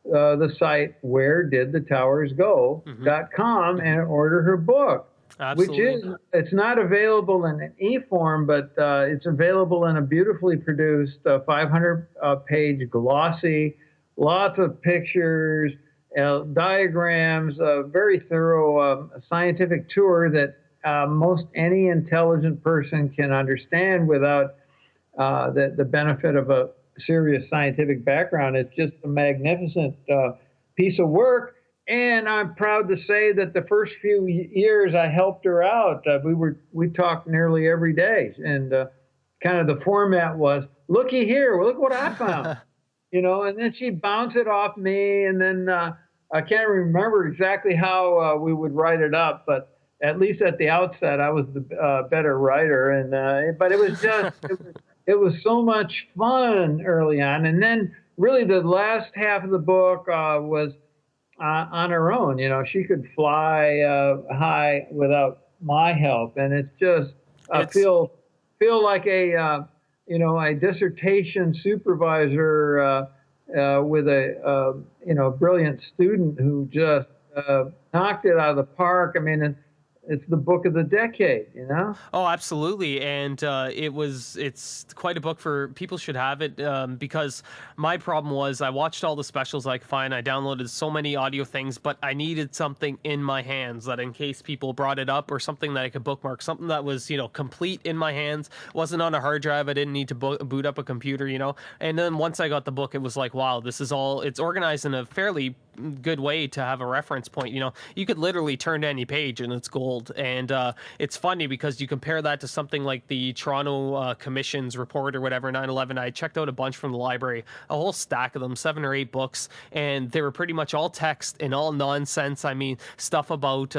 the site wheredidthetowersgo.com and order her book. Absolutely. It's not available in an e-form, but it's available in a beautifully produced 500-page glossy, lots of pictures, diagrams, a very thorough scientific tour that most any intelligent person can understand without the benefit of a serious scientific background. It's just a magnificent piece of work. And I'm proud to say that the first few years I helped her out. We talked nearly every day, and kind of the format was, looky here, look what I found, and then she'd bounce it off me, and then I can't remember exactly how we would write it up, but at least at the outset, I was the better writer, and but it was just it was so much fun early on, and then really the last half of the book was on her own. She could fly high without my help, and it's just feel like a dissertation supervisor with a brilliant student who just knocked it out of the park. I mean, it's the book of the decade, Oh, absolutely. And it's quite a book. For people should have it, because my problem was I watched all the specials I could find. I downloaded so many audio things, but I needed something in my hands that in case people brought it up, or something that I could bookmark, something that was, complete in my hands, wasn't on a hard drive. I didn't need to boot up a computer, and then once I got the book, it was like, wow, it's organized in a fairly good way to have a reference point. You could literally turn to any page and it's gold. And it's funny because you compare that to something like the Toronto Commission's report or whatever, 9/11. I checked out a bunch from the library, a whole stack of them, 7 or 8 books, and they were pretty much all text and all nonsense. I mean, stuff about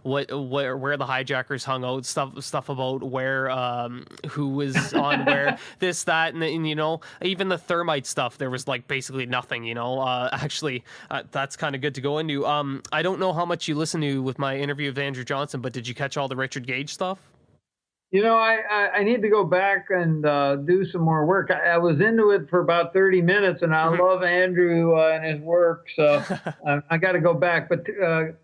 where the hijackers hung out, stuff about where who was on where, this, that, and even the thermite stuff. There was like basically nothing. Actually, that's kind of good to go into. I don't know how much you listened to with my interview with Andrew Johnson, but did you catch all the Richard Gage stuff? I need to go back and do some more work. I was into it for about 30 minutes, and I love Andrew and his work, so I got to go back. But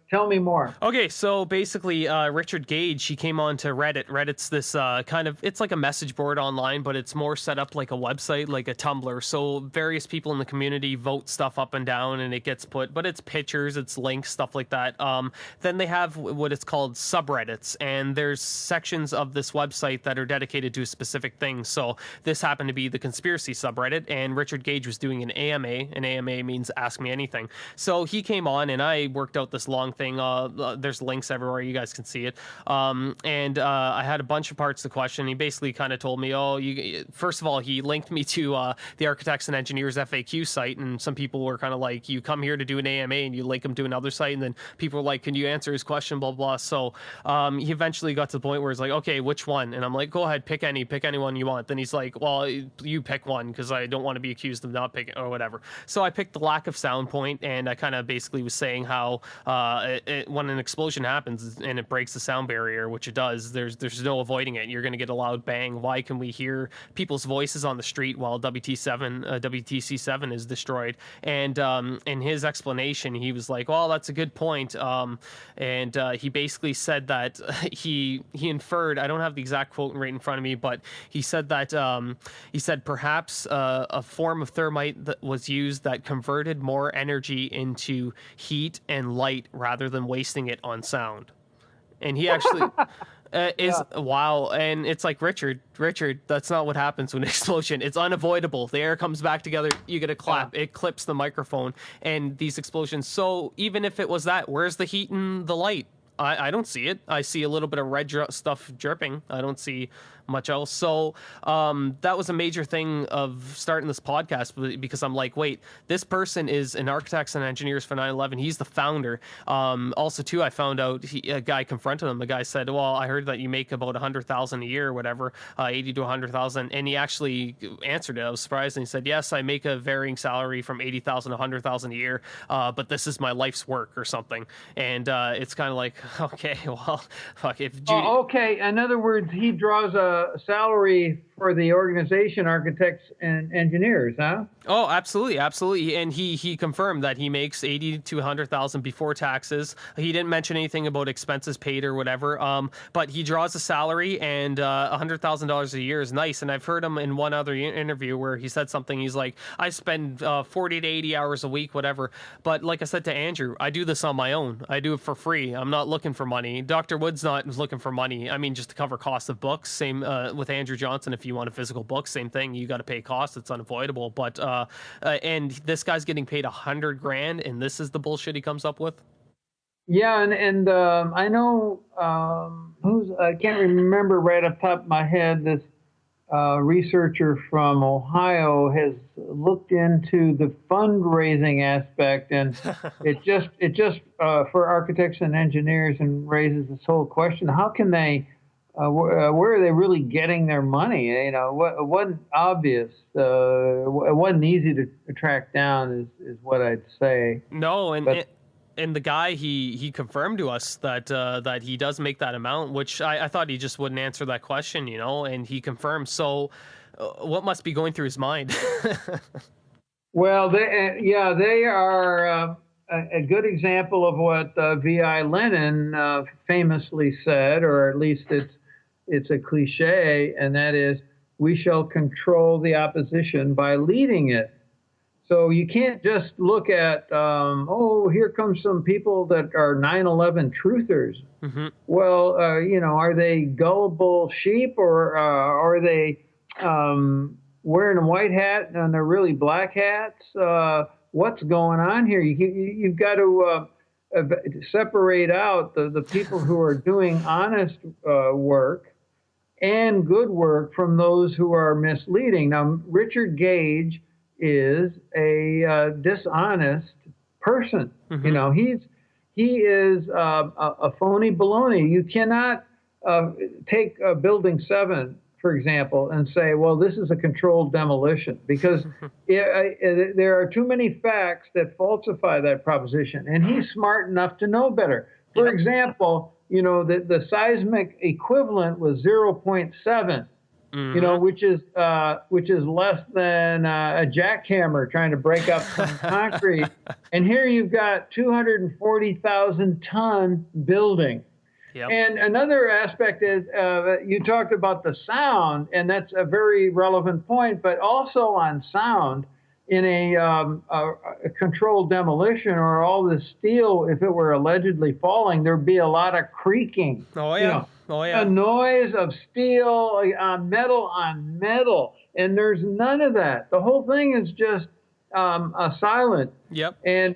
tell me more. Okay, so basically, Richard Gage, he came on to Reddit. Reddit's this it's like a message board online, but it's more set up like a website, like a Tumblr. So various people in the community vote stuff up and down, and it gets put, but it's pictures, it's links, stuff like that. Then they have what it's called subreddits, and there's sections of this website that are dedicated to a specific thing. So this happened to be the conspiracy subreddit, and Richard Gage was doing an AMA. An AMA means Ask Me Anything. So he came on, and I worked out this long thing. There's links everywhere. You guys can see it. I had a bunch of parts to the question. He basically kind of told me, first of all, he linked me to the Architects and Engineers FAQ site, and some people were kind of like, you come here to do an AMA, and you link him to another site, and then people were like, can you answer his question, blah, blah. So he eventually got to the point where he's like, okay, which one? And I'm like, go ahead, pick anyone you want. Then he's like, well, you pick one, because I don't want to be accused of not picking or whatever. So I picked the lack of sound point, and I kind of basically was saying how when an explosion happens and it breaks the sound barrier, which it does, there's no avoiding it. You're going to get a loud bang. Why can we hear people's voices on the street while WTC7 is destroyed? And in his explanation, he was like, well, that's a good point. And he basically said that he inferred, I don't have the exact quote right in front of me, but he said that perhaps a form of thermite that was used that converted more energy into heat and light rather than wasting it on sound. And he actually wow. And it's like, Richard, that's not what happens with an explosion. It's unavoidable. The air comes back together. You get a clap. It clips the microphone. And these explosions. So even if it was that, where's the heat and the light? I don't see it. I see a little bit of red stuff dripping. I don't see much else. So that was a major thing of starting this podcast, because I'm like, wait, this person is an Architects and Engineers for 9/11. He's the founder. Also, too, I found out a guy confronted him. The guy said, well, I heard that you make about $100,000 a year or whatever, 80 to 100,000. And he actually answered it. I was surprised. And he said, yes, I make a varying salary from 80,000 to 100,000 a year. But this is my life's work or something. And it's kind of like, okay, well, fuck. If Judy... okay. In other words, he draws a salary for the organization, Architects and Engineers, huh? Oh, absolutely. And he confirmed that he makes 80 to 100,000 before taxes. He didn't mention anything about expenses paid or whatever. But he draws a salary, and $100,000 a year is nice. And I've heard him in one other interview where he said something. He's like, I spend 40 to 80 hours a week, whatever. But like I said to Andrew, I do this on my own. I do it for free. I'm not looking for money. Dr. Wood's not looking for money. I mean, just to cover costs of books. Same with Andrew Johnson. If you want a physical book, same thing. You got to pay costs. It's unavoidable. But and this guy's getting paid $100,000, and this is the bullshit he comes up with. Yeah, and I know I can't remember right off the top of my head. This researcher from Ohio has looked into the fundraising aspect, and it just for Architects and Engineers, and raises this whole question: how can they? Where are they really getting their money? It wasn't obvious. It wasn't easy to track down, is what I'd say. No, and the guy, he confirmed to us that he does make that amount, which I thought he just wouldn't answer that question, and he confirmed. So what must be going through his mind? Well, they are a good example of what V.I. Lenin famously said, or at least it's a cliche, and that is, we shall control the opposition by leading it. So you can't just look at, here comes some people that are 9/11 truthers. Mm-hmm. Well, are they gullible sheep, or are they wearing a white hat and they're really black hats? What's going on here? You've got to separate out the people who are doing honest work and good work from those who are misleading. Now, Richard Gage is a dishonest person. Mm-hmm. He is a phony baloney. You cannot take Building 7, for example, and say, well, this is a controlled demolition, because there are too many facts that falsify that proposition, and he's smart enough to know better. For example, the seismic equivalent was 0.7, mm-hmm. which is less than a jackhammer trying to break up some concrete. And here you've got 240,000 ton building. Yep. And another aspect is you talked about the sound, and that's a very relevant point, but also on sound, in a controlled demolition, or all this steel, if it were allegedly falling, there'd be a lot of creaking. Oh, yeah. A noise of steel on metal, and there's none of that. The whole thing is just silent. Yep. And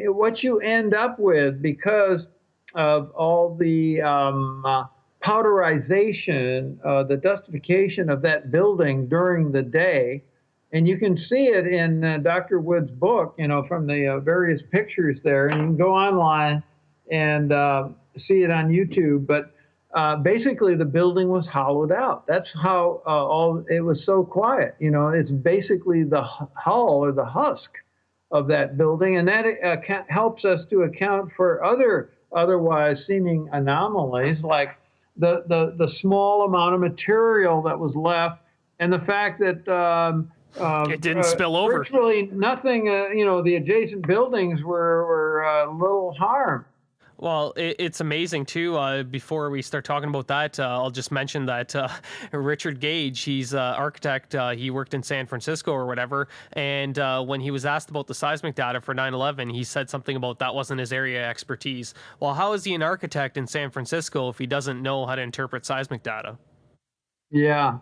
what you end up with, because of all the powderization, the dustification of that building during the day, and you can see it in Dr. Wood's book, from the various pictures there, and you can go online and see it on YouTube. But basically, the building was hollowed out. That's how it was so quiet. It's basically the hull or the husk of that building, and that helps us to account for other otherwise seeming anomalies, like the small amount of material that was left, and the fact that It didn't spill over. virtually nothing, the adjacent buildings were little harmed. Well, it's amazing too. Before we start talking about that, I'll just mention that Richard Gage, he's an architect. He worked in San Francisco or whatever. And when he was asked about the seismic data for 9/11, he said something about that wasn't his area of expertise. Well, how is he an architect in San Francisco if he doesn't know how to interpret seismic data? Yeah.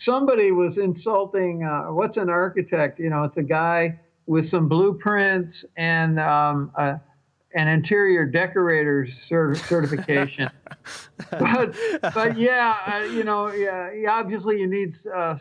Somebody was insulting, what's an architect? It's a guy with some blueprints and an interior decorator's certification. but yeah, obviously you need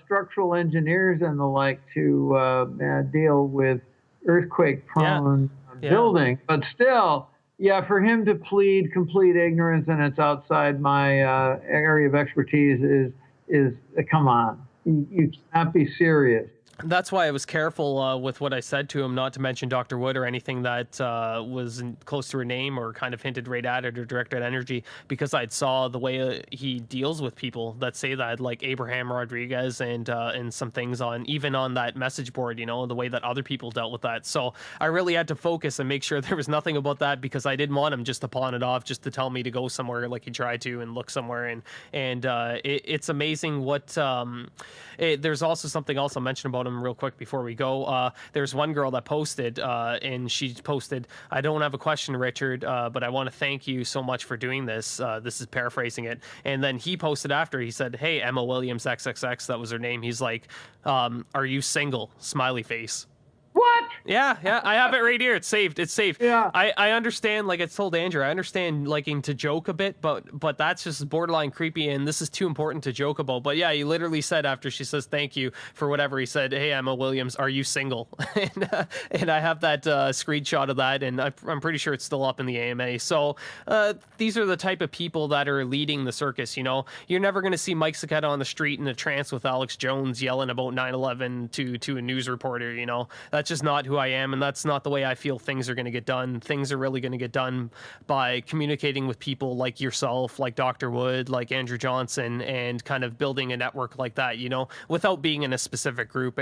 structural engineers and the like to deal with earthquake-prone building. But still, yeah, for him to plead complete ignorance and it's outside my area of expertise is come on, you can't be serious. That's why I was careful with what I said to him, not to mention Dr. Wood or anything that was close to her name or kind of hinted right at it or directed at energy, because I saw the way he deals with people that say that, like Abraham Rodriguez and some things even on that message board, the way that other people dealt with that. So I really had to focus and make sure there was nothing about that, because I didn't want him just to pawn it off, just to tell me to go somewhere like he tried to and look somewhere. And it's amazing what there's also something else I'll mention about him real quick before we go. There's one girl that posted, and she posted, "I don't have a question, Richard, but I want to thank you so much for doing this." This is paraphrasing it. And then he posted after, he said, "Hey, Emma Williams XXX," that was her name. He's like, "Are you single?" Smiley face. What? Yeah, I have it right here. It's saved. Yeah. I understand, like I told Andrew, I understand liking to joke a bit, but that's just borderline creepy, and this is too important to joke about. But yeah, he literally said after she says thank you for whatever, he said, "Hey, Emma Williams, are you single?" and I have that screenshot of that, and I'm pretty sure it's still up in the AMA. So these are the type of people that are leading the circus. You're never going to see Mike Sacchetta on the street in a trance with Alex Jones yelling about 9/11 to a news reporter. That's just not who I am, and that's not the way I feel things are going to get done. Things are really going to get done by communicating with people like yourself, like Dr. Wood, like Andrew Johnson, and kind of building a network like that, without being in a specific group.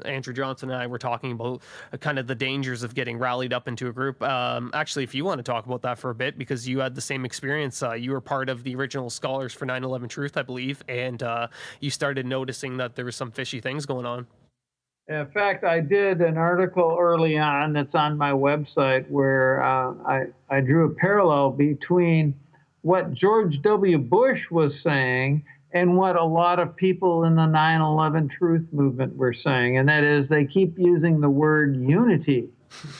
Andrew Johnson and I were talking about kind of the dangers of getting rallied up into a group. Actually, if you want to talk about that for a bit, because you had the same experience, you were part of the original Scholars for 9/11 Truth, I believe, and you started noticing that there was some fishy things going on. In fact, I did an article early on that's on my website where I drew a parallel between what George W. Bush was saying and what a lot of people in the 9/11 Truth movement were saying. And that is, they keep using the word unity.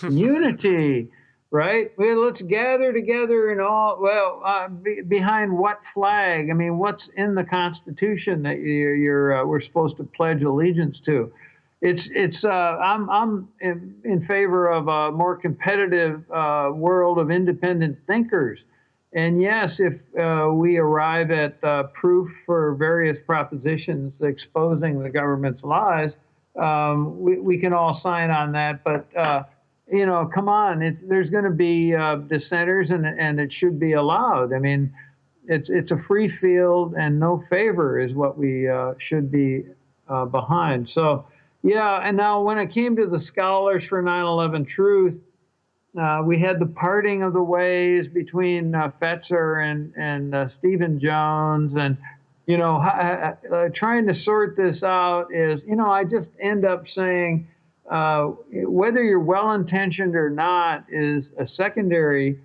Unity, right? Well, let's gather together and behind what flag? I mean, what's in the Constitution that we're supposed to pledge allegiance to? I'm in favor of a more competitive world of independent thinkers. And yes, if we arrive at proof for various propositions exposing the government's lies, we can all sign on that. But come on, there's going to be dissenters, and it should be allowed. I mean, it's a free field, and no favor is what we should be behind. So. Yeah, and now when it came to the Scholars for 9/11 Truth, we had the parting of the ways between Fetzer and Stephen Jones, and trying to sort this out is, I just end up saying whether you're well-intentioned or not is a secondary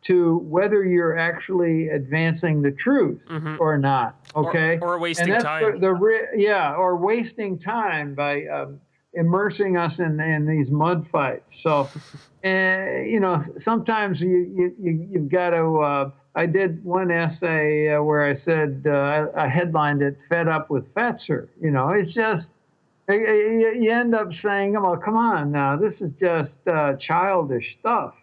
to whether you're actually advancing the truth or not. Okay, or wasting time. Or wasting time by immersing us in these mud fights. So, sometimes you've got to. I did one essay where I said I headlined it "Fed Up with Fetzer." It's just you end up saying, "Oh, come on now, this is just childish stuff,"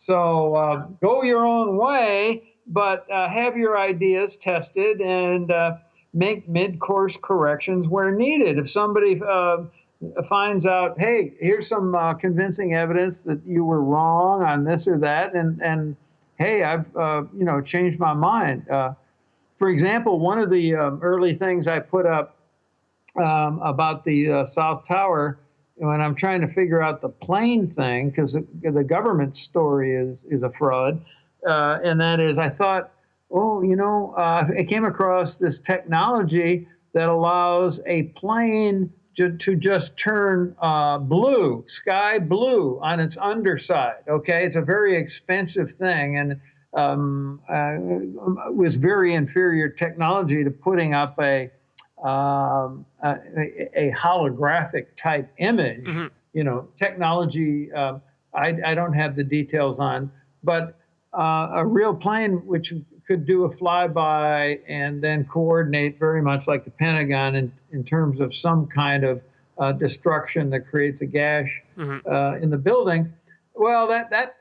So go your own way, but have your ideas tested and make mid-course corrections where needed. If somebody finds out, hey, here's some convincing evidence that you were wrong on this or that, and hey, I've changed my mind. For example, one of the early things I put up about the South Tower when I'm trying to figure out the plane thing, because the government story is a fraud, and that is, I thought, I came across this technology that allows a plane to just turn blue, sky blue on its underside. Okay, it's a very expensive thing, and was very inferior technology to putting up a holographic type image. Technology I don't have the details on, but a real plane which could do a flyby and then coordinate very much like the Pentagon in terms of some kind of destruction that creates a gash in the building. Well, that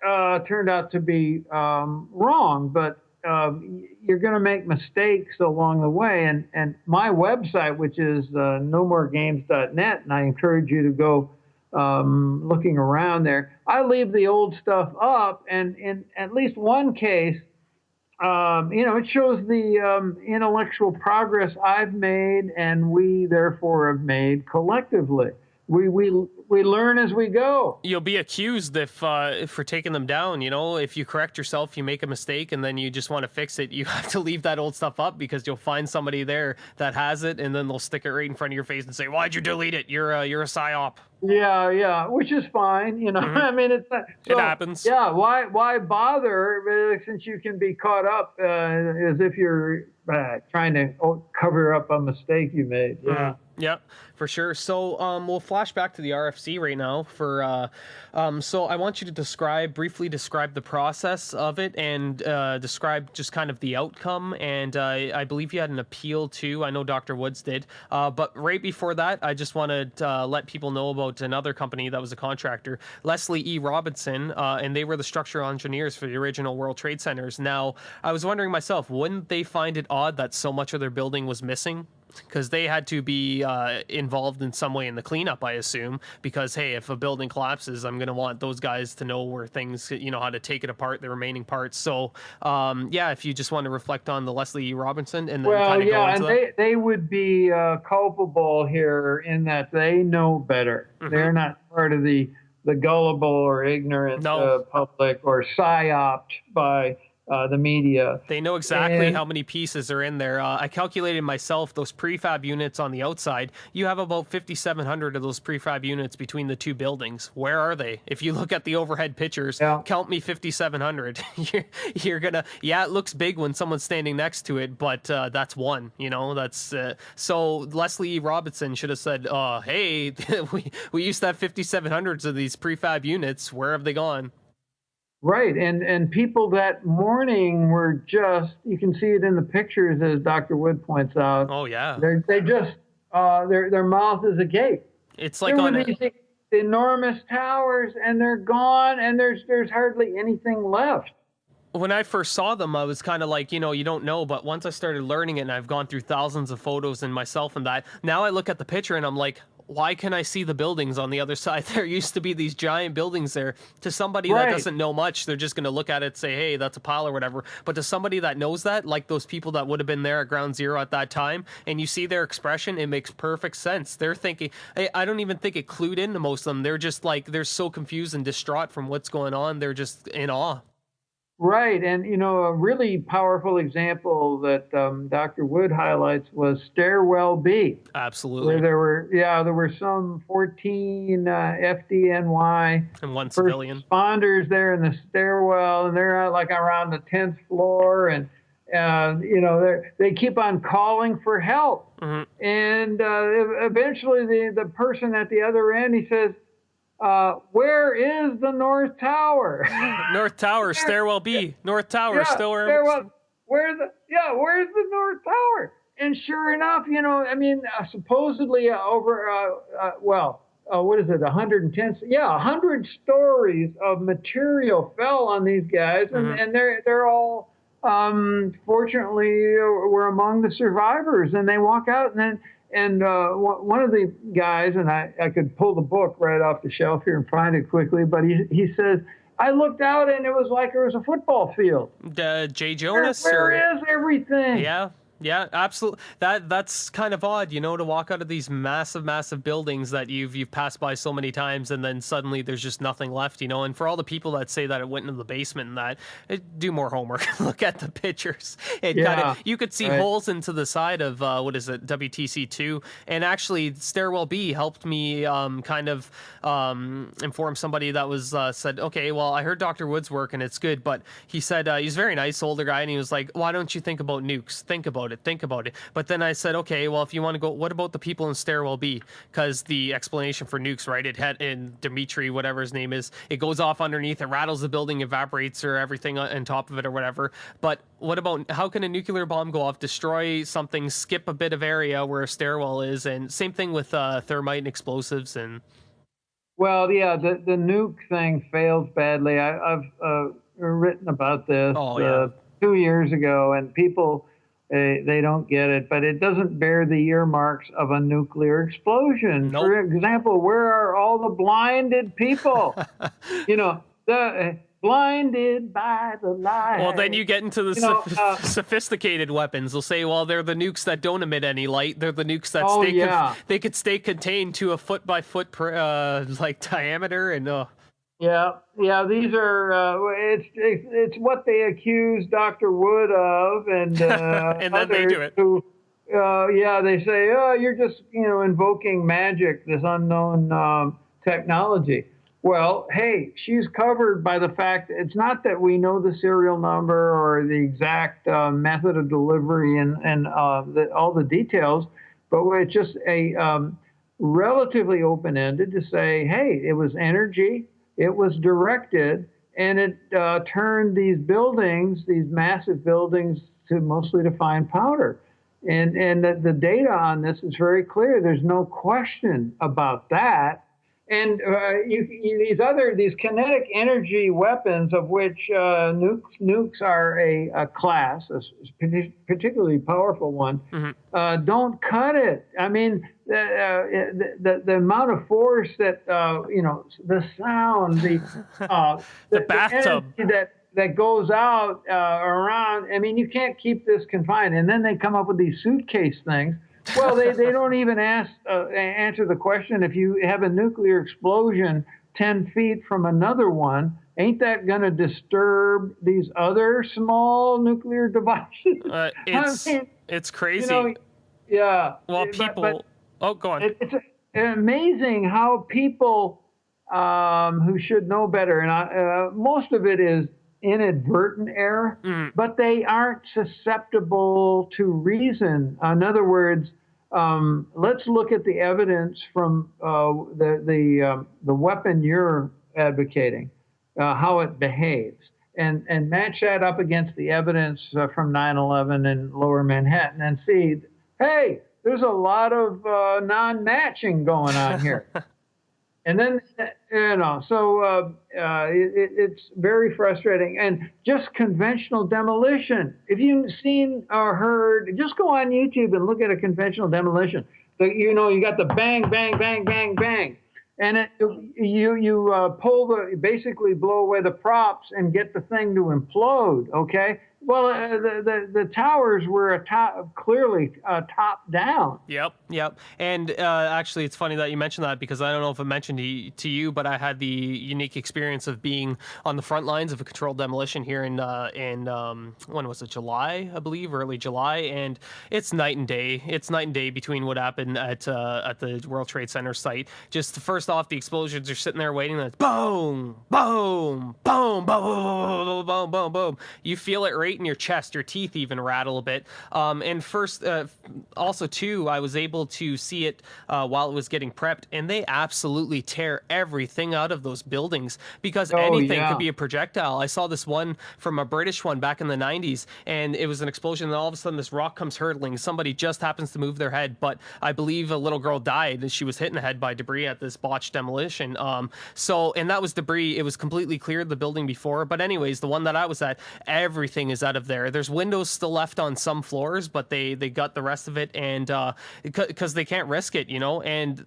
turned out to be wrong, but you're going to make mistakes along the way. And my website, which is nomoregames.net, and I encourage you to go looking around there, I leave the old stuff up, and in at least one case, it shows the intellectual progress I've made, and we therefore have made collectively. We learn as we go. You'll be accused if for taking them down. If you correct yourself, you make a mistake, and then you just want to fix it. You have to leave that old stuff up because you'll find somebody there that has it, and then they'll stick it right in front of your face and say, "Why'd you delete it? You're a psyop." Yeah, which is fine. I mean, it's not, so, it happens. Yeah, why bother since you can be caught up as if you're trying to cover up a mistake you made. Yeah. Yeah, for sure. So we'll flash back to the RFC right now. So I want you to briefly describe the process of it, and describe just kind of the outcome. And I believe you had an appeal too. I know Dr. Woods did. But right before that, I just wanted to let people know about another company that was a contractor, Leslie E. Robinson, and they were the structural engineers for the original World Trade Centers. Now, I was wondering myself, wouldn't they find it odd that so much of their building was missing? Because they had to be involved in some way in the cleanup, I assume. Because, hey, if a building collapses, I'm going to want those guys to know where things, how to take it apart, the remaining parts. So, if you just want to reflect on the Leslie E. Robinson and then kind of go into that. They would be culpable here in that they know better. They're not part of the gullible or ignorant public or psyoped by the media. They know exactly how many pieces are in there. I calculated myself those prefab units on the outside. You have about 5,700 of those prefab units between the two buildings. Where are they? If you look at the overhead pictures, count me 5,700. You're gonna, it looks big when someone's standing next to it, but that's one. That's so Leslie E. Robinson should have said, "Hey, we used to have 5,700s of these prefab units. Where have they gone?" Right, and people that morning were just, you can see it in the pictures as Dr. Wood points out. Oh yeah. They just their mouth is agape. It's like these enormous towers, and they're gone, and there's hardly anything left. When I first saw them, I was kind of like, you don't know, but once I started learning it, and I've gone through thousands of photos and myself and that, now I look at the picture and I'm like, why can I see the buildings on the other side? There used to be these giant buildings there. To somebody that doesn't know much, they're just going to look at it and say, hey, that's a pile or whatever. But to somebody that knows that, like those people that would have been there at ground zero at that time, and you see their expression, it makes perfect sense. They're thinking, I don't even think it clued into most of them. They're just like, they're so confused and distraught from what's going on. They're just in awe. Right, and a really powerful example that Dr. Wood highlights was Stairwell B. Absolutely. Where there were some 14 FDNY and one civilian responders there in the stairwell, and they're like around the 10th floor, and they keep on calling for help, and eventually the person at the other end, he says, where is the North Tower? North Tower, Stairwell B. North Tower, stairwell. Where's the North Tower? And sure enough, supposedly over, what is it, 110? 100 stories of material fell on these guys, and they're all, fortunately, were among the survivors. And they walk out, one of the guys, and I could pull the book right off the shelf here and find it quickly, but he says, I looked out and it was like there was a football field. Jay Jonas? Where is everything? Yeah. Yeah, absolutely. That's kind of odd, to walk out of these massive buildings that you've passed by so many times, and then suddenly there's just nothing left, And for all the people that say that it went into the basement and that, do more homework. Look at the pictures. You could see holes into the side of WTC2, and actually Stairwell B helped me inform somebody that was said, okay, well, I heard Dr. Wood's work and it's good, but he said he's a very nice older guy, and he was like, why don't you think about nukes? Think about it. But then I said, okay, well, if you want to go, what about the people in Stairwell B? Because the explanation for nukes, right? It had in Dimitri, whatever his name is, it goes off underneath, it rattles the building, evaporates or everything on top of it or whatever. But what about, how can a nuclear bomb go off, destroy something, skip a bit of area where a stairwell is? And same thing with thermite and explosives. And well, yeah, the nuke thing fails badly. I've written about this 2 years ago, and people, they don't get it, but it doesn't bear the earmarks of a nuclear explosion. Nope. For example, where are all the blinded people? The blinded by the light. Well, then you get into the sophisticated weapons. They'll say, well, they're the nukes that don't emit any light. They're the nukes that they could stay contained to a foot by foot diameter, and Yeah, these are, it's what they accuse Dr. Wood of, and and then they do it. Who, they say, oh, you're just, invoking magic, this unknown technology. Well, hey, she's covered by the fact it's not that we know the serial number or the exact method of delivery and all the details, but it's just a relatively open-ended to say, hey, it was energy. It was directed, and it turned these buildings, these massive buildings, to mostly to fine powder. And the data on this is very clear. There's no question about that. And these kinetic energy weapons, of which nukes are a class, a particularly powerful one, don't cut it. I mean, the amount of force that the sound, the bathtub that goes out around. I mean, you can't keep this confined. And then they come up with these suitcase things. Well, they don't even answer the question. If you have a nuclear explosion 10 feet from another one, ain't that going to disturb these other small nuclear devices? It's crazy. Well, people. Go on. It's amazing how people who should know better, and most of it is inadvertent error, but they aren't susceptible to reason. In other words, let's look at the evidence from the weapon you're advocating, how it behaves, and match that up against the evidence from 9/11 in Lower Manhattan, and see, hey, there's a lot of non-matching going on here. And then, it's very frustrating. And just conventional demolition. If you've seen or heard, just go on YouTube and look at a conventional demolition. You got the bang, bang, bang, bang, bang. And you basically blow away the props and get the thing to implode, okay? Well, the towers were clearly top down. Yep. And actually, it's funny that you mentioned that, because I don't know if I mentioned to you, but I had the unique experience of being on the front lines of a controlled demolition here in when was it, July, I believe, early July, and it's night and day. It's night and day between what happened at the World Trade Center site. Just first off, the explosions are sitting there waiting, and it's boom, boom, boom, boom, boom, boom, boom, boom. You feel it right in your chest, your teeth even rattle a bit. And first, also too, I was able to see it while it was getting prepped, and they absolutely tear everything out of those buildings, because anything could be a projectile. I saw this one from a British one back in the 90s, and it was an explosion, and all of a sudden this rock comes hurtling. Somebody just happens to move their head, but I believe a little girl died, and she was hit in the head by debris at this botched demolition. And that was debris. It was completely cleared the building before, but anyways, the one that I was at, everything is out of there. There's windows still left on some floors, but they got the rest of it, and because they can't risk it, and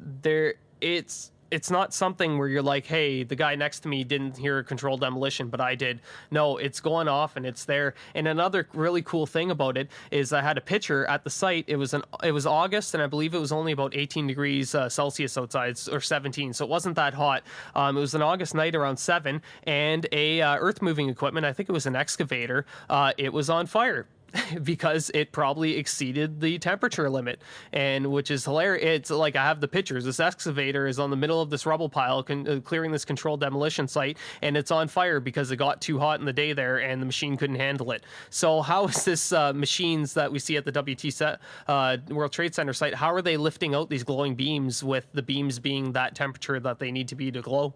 it's not something where you're like, hey, the guy next to me didn't hear a controlled demolition, but I did. No, it's going off and it's there. And another really cool thing about it is I had a picture at the site. It was August, and I believe it was only about 18 degrees Celsius outside, or 17, so it wasn't that hot. It was an August night around 7, and a earth moving equipment, I think it was an excavator, it was on fire. Because it probably exceeded the temperature limit, and which is hilarious. It's like, I have the pictures. This excavator is on the middle of this rubble pile, clearing this controlled demolition site, and it's on fire because it got too hot in the day there, and the machine couldn't handle it. So how is this machines that we see at the World Trade Center site? How are they lifting out these glowing beams with the beams being that temperature that they need to be to glow?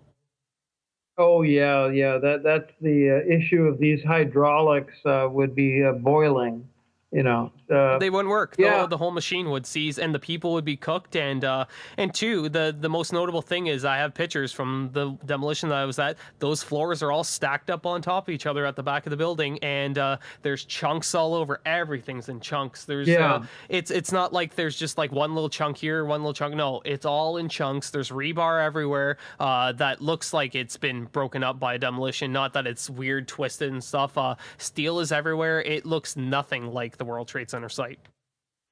Oh yeah. That's the issue of these hydraulics would be boiling. They wouldn't work. Yeah. The whole machine would seize, and the people would be cooked. And two, the most notable thing is, I have pictures from the demolition that I was at. Those floors are all stacked up on top of each other at the back of the building, and there's chunks all over. Everything's in chunks. There's it's not like there's just like one little chunk here, one little chunk. No, it's all in chunks. There's rebar everywhere that looks like it's been broken up by a demolition. Not that it's weird, twisted and stuff. Steel is everywhere. It looks nothing like the World Trade Center site.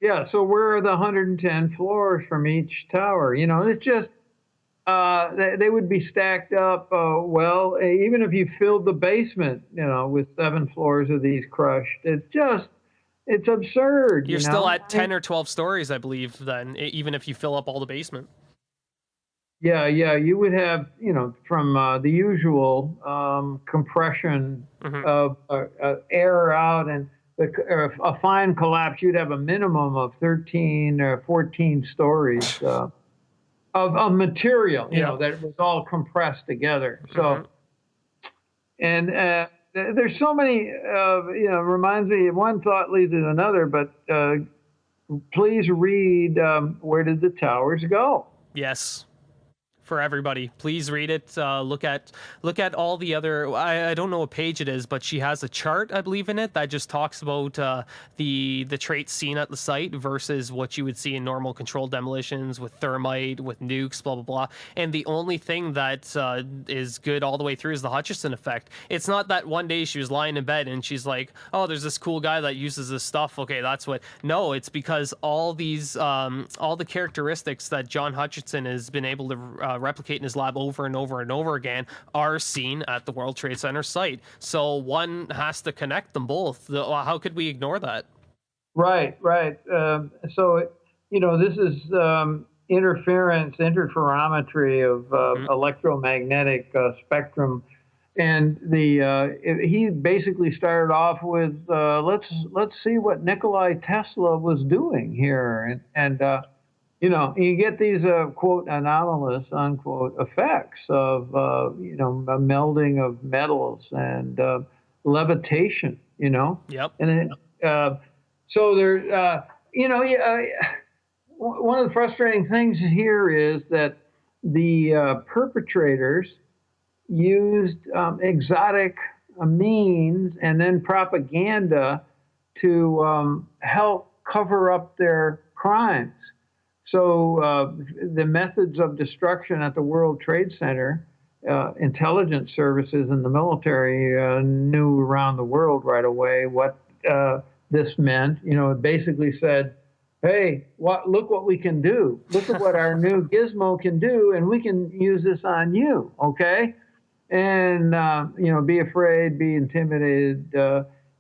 Yeah, so where are the 110 floors from each tower? It's just they would be stacked up even if you filled the basement, with 7 floors of these crushed. It's absurd. You're still at 10 or 12 stories, I believe, then, even if you fill up all the basement. Yeah, you would have, from the usual compression of air out, and a fine collapse, you'd have a minimum of 13 or 14 stories of material, that was all compressed together. So, and there's so many, reminds me, one thought leads to another, but please read Where Did the Towers Go? Yes. For everybody, please read it. Look at all the other. I don't know what page it is, but she has a chart, I believe, in it that just talks about the traits seen at the site versus what you would see in normal controlled demolitions with thermite, with nukes, blah blah blah. And the only thing that is good all the way through is the Hutchison effect. It's not that one day she was lying in bed and she's like, "Oh, there's this cool guy that uses this stuff. Okay, that's what." No, it's because all these all the characteristics that John Hutchison has been able to replicate in his lab over and over and over again are seen at the World Trade Center site. So one has to connect them both. How could we ignore that? Right. So, this is interferometry of electromagnetic spectrum. And he basically started off with, let's see what Nikola Tesla was doing here. And you get these, quote, anomalous, unquote, effects of, a melding of metals and levitation, Yep. And so there's, one of the frustrating things here is that the perpetrators used exotic means and then propaganda to help cover up their crimes. So the methods of destruction at the World Trade Center, intelligence services and the military knew around the world right away what this meant. It basically said, hey, look what we can do. Look at what our new gizmo can do, and we can use this on you, okay? And, be afraid, be intimidated.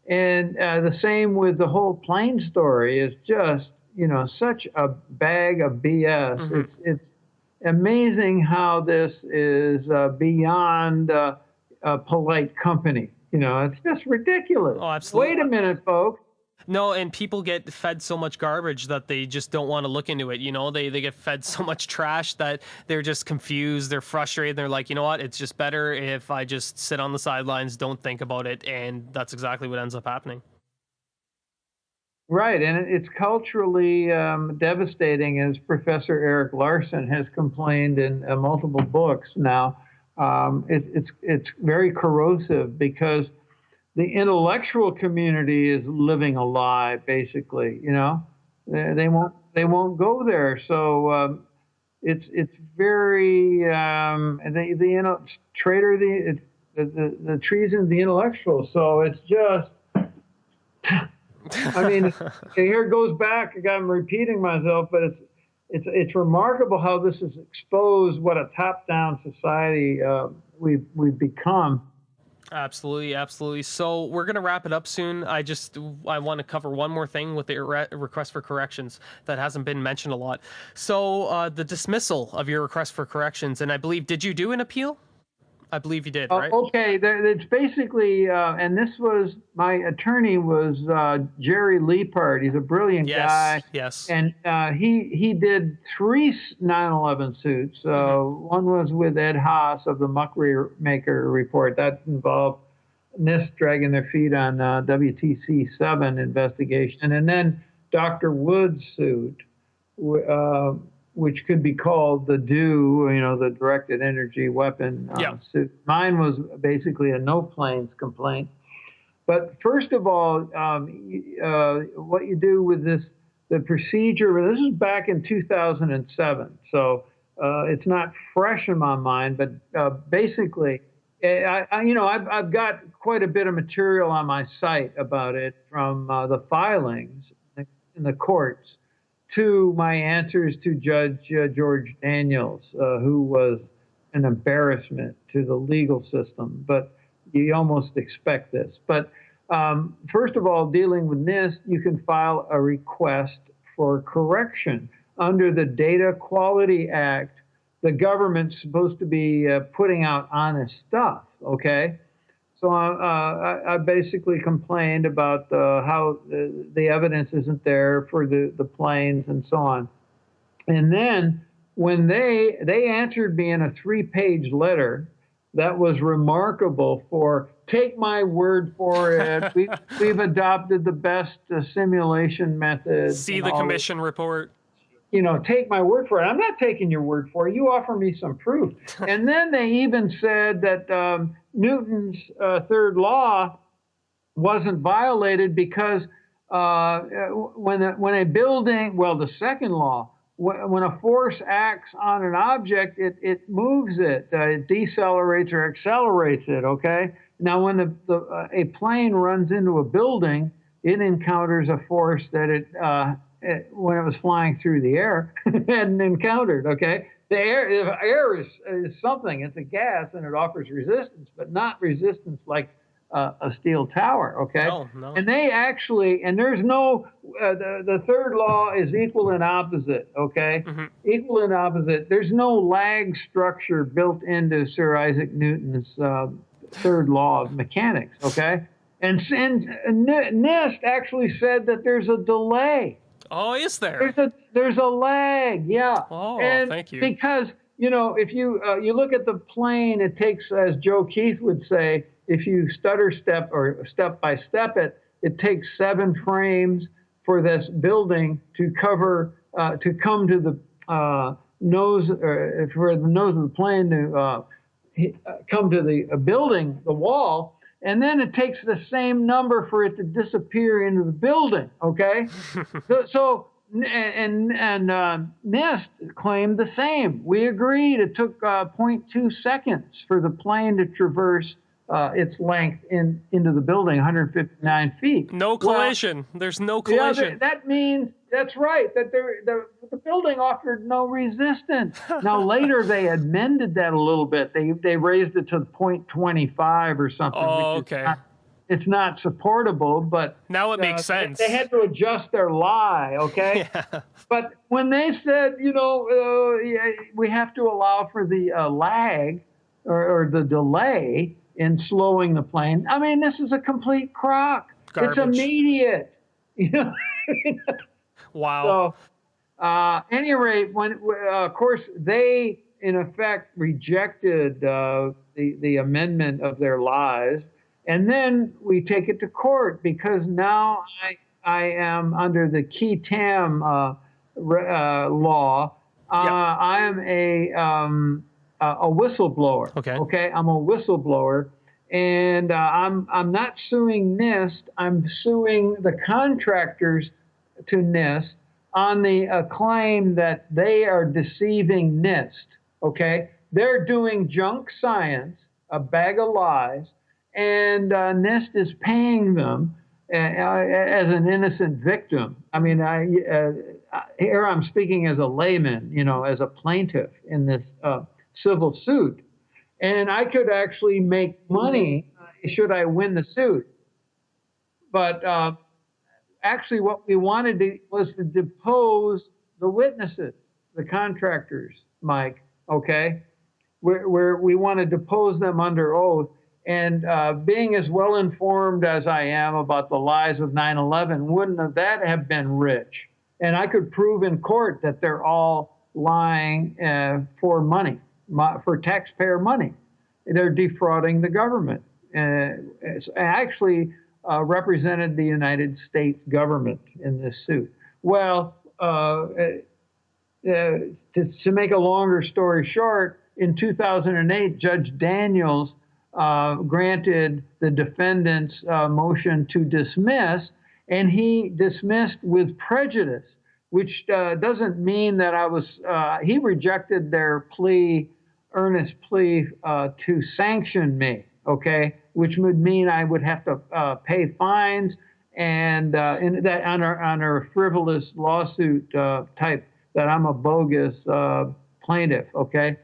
And the same with the whole plane story is just, such a bag of BS. It's amazing how this is beyond polite company. It's just ridiculous. Oh, absolutely. Wait a minute, folks. No, and people get fed so much garbage that they just don't want to look into it. They get fed so much trash that they're just confused. They're frustrated. They're like, you know what? It's just better if I just sit on the sidelines, don't think about it. And that's exactly what ends up happening. Right, and it's culturally devastating, as Professor Eric Larsen has complained in multiple books now. It's very corrosive because the intellectual community is living a lie, basically. They won't go there. So it's very traitor the treason of the intellectual. So it's just. I mean, here it goes back. I'm repeating myself, but it's remarkable how this has exposed what a top-down society we've become. Absolutely, absolutely. So we're going to wrap it up soon. I want to cover one more thing with the request for corrections that hasn't been mentioned a lot. So the dismissal of your request for corrections, and I believe, did you do an appeal? I believe you did, right? Okay, it's basically, and this was, my attorney was Jerry Leapart. He's a brilliant guy. Yes. And he did 3 9/11 suits. One was with Ed Haas of the Muckraker Report. That involved NIST dragging their feet on WTC-7 investigation. And then Dr. Wood's suit, which could be called the DEW, the directed energy weapon suit. Mine was basically a no planes complaint. But first of all, what you do with the procedure, this is back in 2007, so it's not fresh in my mind, but basically, I've got quite a bit of material on my site about it from the filings in the courts to my answers to Judge George Daniels, who was an embarrassment to the legal system. But you almost expect this. But first of all, dealing with NIST, you can file a request for correction. Under the Data Quality Act, the government's supposed to be putting out honest stuff, okay? So I basically complained about how the evidence isn't there for the planes and so on. And then when they answered me in a 3-page letter that was remarkable for, take my word for it, we've adopted the best simulation methods. See the commission report. Take my word for it. I'm not taking your word for it. You offer me some proof. And then they even said that Newton's third law wasn't violated because when a building, the second law, when a force acts on an object, it moves it. It decelerates or accelerates it, okay? Now, when a plane runs into a building, it encounters a force that when it was flying through the air, hadn't encountered, okay? The air is something, it's a gas, and it offers resistance, but not resistance like a steel tower, okay? No. And they actually, and there's no, the third law is equal and opposite, okay? Equal and opposite. There's no lag structure built into Sir Isaac Newton's third law of mechanics, okay? And NIST actually said that there's a delay. Oh, is there? There's a lag, yeah. Oh, and thank you. Because if you look at the plane, it takes, as Joe Keith would say, if you stutter step or step by step it takes 7 frames for this building to come to the nose, for the nose of the plane to come to the building, the wall. And then it takes the same number for it to disappear into the building, okay? so NIST claimed the same. We agreed. It took 0.2 seconds for the plane to traverse its length into the building, 159 feet. No collision. There's no collision. Yeah, that means, that's right, that the building offered no resistance. Now, later they amended that a little bit. They raised it to 0.25 or something. Oh, okay. It's not supportable, but... Now it makes sense. They had to adjust their lie, okay? Yeah. But when they said, we have to allow for the lag or the delay in slowing the plane, I mean, this is a complete crock. Garbage. It's immediate. Wow. So, any rate, when of course they in effect rejected the amendment of their lies, and then we take it to court because now I am under the key tam law. I am a whistleblower. Okay. Okay, I'm a whistleblower, And I'm not suing NIST. I'm suing the contractors to NIST on the claim that they are deceiving NIST. Okay, they're doing junk science, a bag of lies, and NIST is paying them as an innocent victim. I mean, here I'm speaking as a layman, as a plaintiff in this civil suit. And I could actually make money should I win the suit. But actually what we wanted was to depose the witnesses, the contractors, Mike, okay? We want to depose them under oath. And being as well informed as I am about the lies of 9/11, wouldn't that have been rich? And I could prove in court that they're all lying for money. For taxpayer money. They're defrauding the government. Actually represented the United States government in this suit. Well, to make a longer story short, in 2008, Judge Daniels granted the defendant's motion to dismiss, and he dismissed with prejudice, which doesn't mean that he rejected their earnest plea to sanction me, okay, which would mean I would have to pay fines and that on a frivolous lawsuit type that I'm a bogus plaintiff, okay,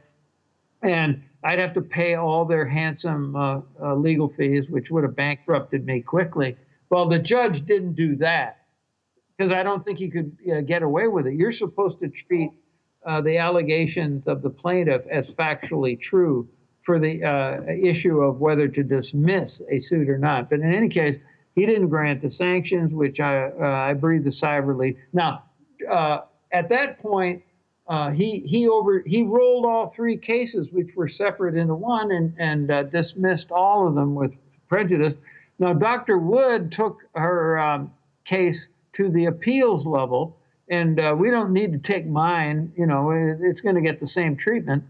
and I'd have to pay all their handsome legal fees, which would have bankrupted me quickly. Well, the judge didn't do that because I don't think he could get away with it. You're supposed to treat the allegations of the plaintiff as factually true for the issue of whether to dismiss a suit or not. But in any case, he didn't grant the sanctions, which I breathed a sigh of relief. Now, at that point, he rolled all three cases, which were separate into one, and dismissed all of them with prejudice. Now, Dr. Wood took her case to the appeals level. And we don't need to take mine, it's going to get the same treatment.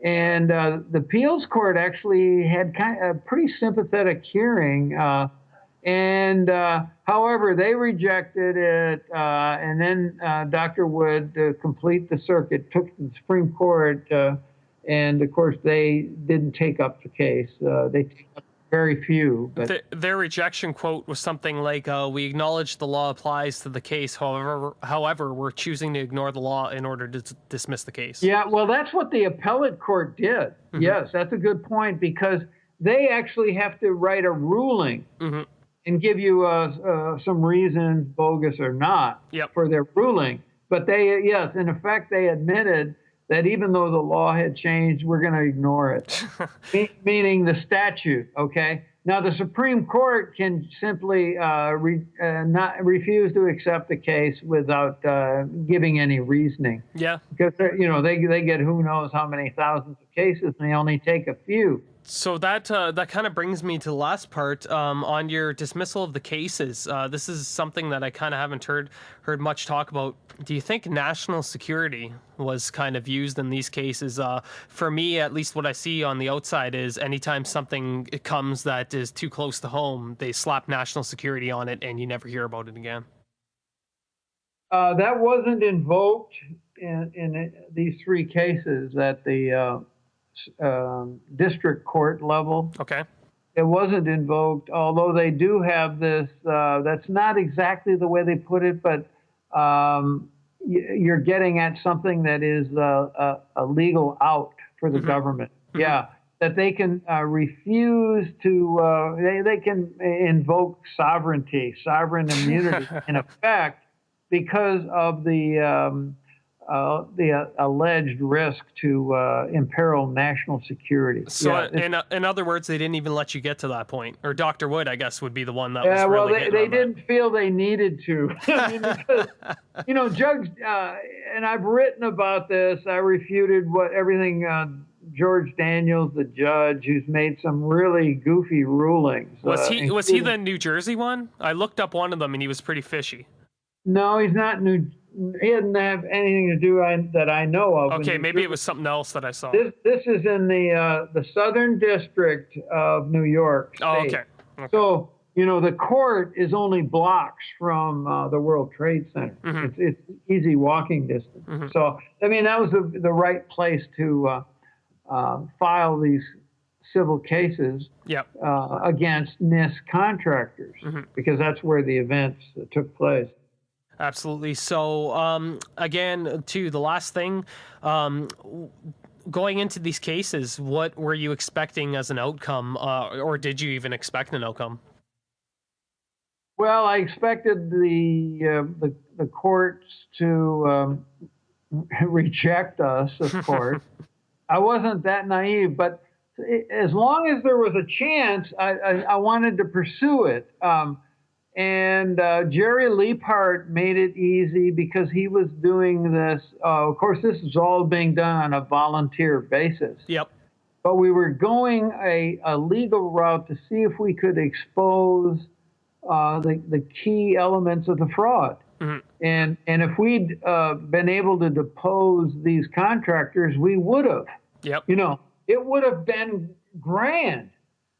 And the appeals court actually had a pretty sympathetic hearing. However, they rejected it. And then Dr. Wood, to complete the circuit, took to the Supreme Court. And of course, they didn't take up the case. They took up very few. But their rejection quote was something like, we acknowledge the law applies to the case. However, we're choosing to ignore the law in order to dismiss the case. Yeah, well, that's what the appellate court did. Mm-hmm. Yes, that's a good point, because they actually have to write a ruling and give you some reasons, bogus or not, for their ruling. But yes, in effect, they admitted that even though the law had changed, we're going to ignore it, meaning the statute, okay? Now, the Supreme Court can simply not refuse to accept the case without giving any reasoning. Yeah. Because, they get who knows how many thousands of cases, and they only take a few. So that kind of brings me to the last part on your dismissal of the cases. This is something that I kind of haven't heard much talk about. Do you think national security was kind of used in these cases? For me, at least what I see on the outside is anytime something comes that is too close to home, they slap national security on it and you never hear about it again. That wasn't invoked in these three cases at the district court level. Okay. It wasn't invoked, although they do have this, that's not exactly the way they put it, but you're getting at something that is a legal out for the government. Mm-hmm. Yeah, that they can refuse to, they can invoke sovereign immunity in effect because of the alleged risk to imperil national security. So, in other words, they didn't even let you get to that point. Or Dr. Wood, I guess, would be the one that was really well, they didn't feel they needed to. I mean, because, Judge, and I've written about this, I refuted everything George Daniels, the judge, who's made some really goofy rulings. Was he the New Jersey one? I looked up one of them, and he was pretty fishy. No, he's not he didn't have anything to do that I know of. Okay, maybe it was something else that I saw. This is in the Southern District of New York State. Oh, okay. So, the court is only blocks from the World Trade Center. Mm-hmm. It's easy walking distance. Mm-hmm. So, I mean, that was the right place to file these civil cases against NIST contractors, because that's where the events took place. Absolutely. So, again, to the last thing, going into these cases, what were you expecting as an outcome, or did you even expect an outcome? Well, I expected the courts to reject us, of course. I wasn't that naive, but as long as there was a chance, I wanted to pursue it. And Jerry Liebhardt made it easy because he was doing this. Of course, this is all being done on a volunteer basis. Yep. But we were going a legal route to see if we could expose the key elements of the fraud. Mm-hmm. And if we'd been able to depose these contractors, we would have. Yep. It would have been grand.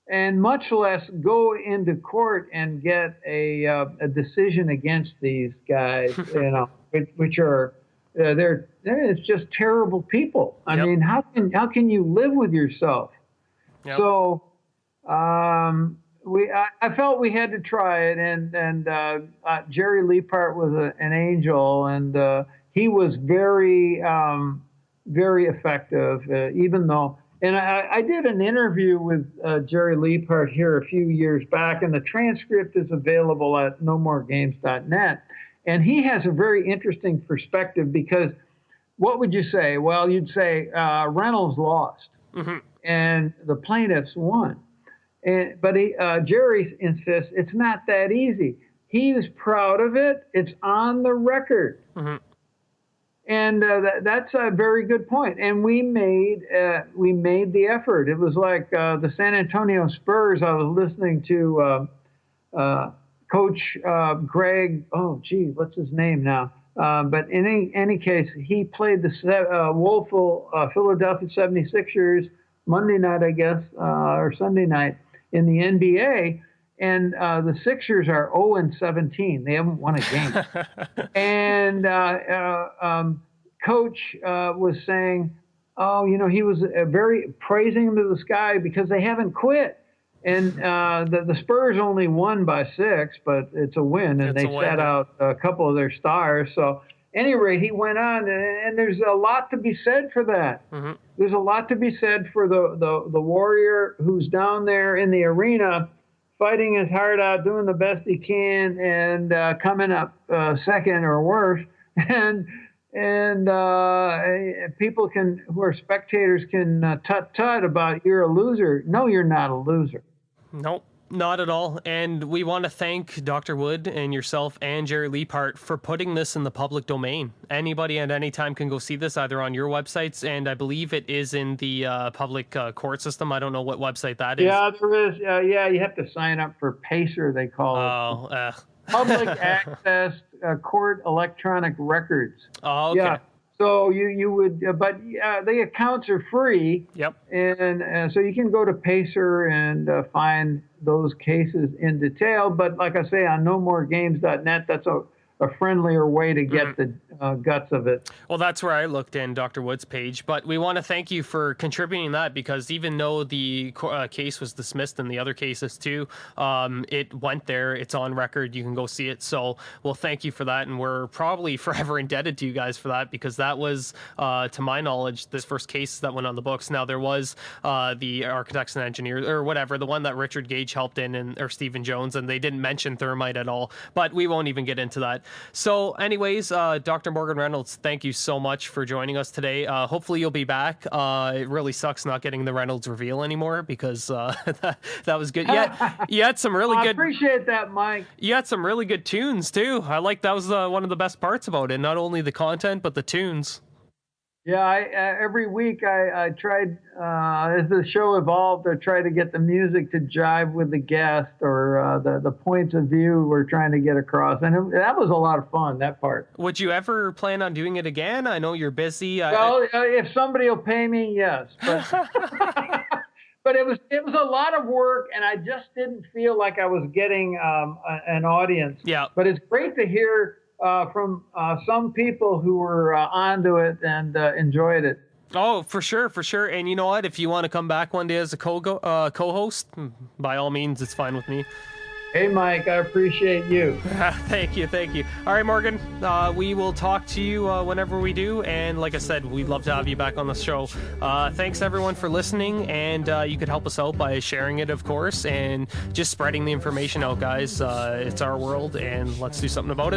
And much less go into court and get a decision against these guys, which are it's just terrible people. I mean, how can you live with yourself? Yep. So I felt we had to try it, and Jerry Liebhardt was an angel, and he was very very effective, even though. And I did an interview with Jerry Liebhardt here a few years back, and the transcript is available at nomoregames.net. And he has a very interesting perspective, because what would you say? Well, you'd say Reynolds lost, and the plaintiffs won. But Jerry insists it's not that easy. He's proud of it. It's on the record. And that's a very good point. And we made the effort. It was like the San Antonio Spurs. I was listening to Coach Greg. Oh, gee, what's his name now? But in any case, he played the woeful Philadelphia 76ers Monday night, I guess, or Sunday night in the NBA. And the Sixers are 0-17. They haven't won a game. And Coach was saying, he was very praising them to the sky because they haven't quit. And the Spurs only won by 6, but it's a win. And they sat out a couple of their stars. So at any rate, he went on. And there's a lot to be said for that. There's a lot to be said for the warrior who's down there in the arena, fighting his heart out, doing the best he can, and coming up second or worse, and people who are spectators can tut about you're a loser. No, you're not a loser. Nope, not at all. And we want to thank Dr. Wood and yourself and Jerry Liebhardt for putting this in the public domain. Anybody at any time can go see this, either on your websites, and I believe it is in the public court system. I don't know what website that is. Yeah, there is. You have to sign up for PACER, they call it. Public Access Court Electronic Records. Oh, okay. Yeah. So you would, but the accounts are free. Yep. And so you can go to PACER and find those cases in detail. But like I say, on nomoregames.net, that's a friendlier way to get the guts of it. Well, that's where I looked in Dr. Wood's page. But we want to thank you for contributing that, because even though the case was dismissed in the other cases too, it went there. It's on record. You can go see it. So we'll thank you for that. And we're probably forever indebted to you guys for that, because that was, to my knowledge, this first case that went on the books. Now, there was the architects and engineers, or whatever, the one that Richard Gage helped in, or Stephen Jones, and they didn't mention thermite at all. But we won't even get into that. So anyways, Dr. Morgan Reynolds, thank you so much for joining us today. Hopefully you'll be back. It really sucks not getting the Reynolds Reveal anymore, because that was good. You had some really good... I appreciate that, Mike. You had some really good tunes too. I like that was one of the best parts about it. Not only the content, but the tunes. Yeah, every week I tried, as the show evolved, I tried to get the music to jive with the guest or the points of view we're trying to get across. And that was a lot of fun, that part. Would you ever plan on doing it again? I know you're busy. Well, if somebody will pay me, yes. But, but it was a lot of work, and I just didn't feel like I was getting an audience. Yeah. But it's great to hear from some people who were onto it and enjoyed it. Oh, for sure, for sure. And you know what? If you want to come back one day as a co-host, by all means, it's fine with me. Hey, Mike, I appreciate you. Thank you, thank you. All right, Morgan, we will talk to you whenever we do. And like I said, we'd love to have you back on the show. Thanks, everyone, for listening. And you could help us out by sharing it, of course, and just spreading the information out, guys. It's our world, and let's do something about it.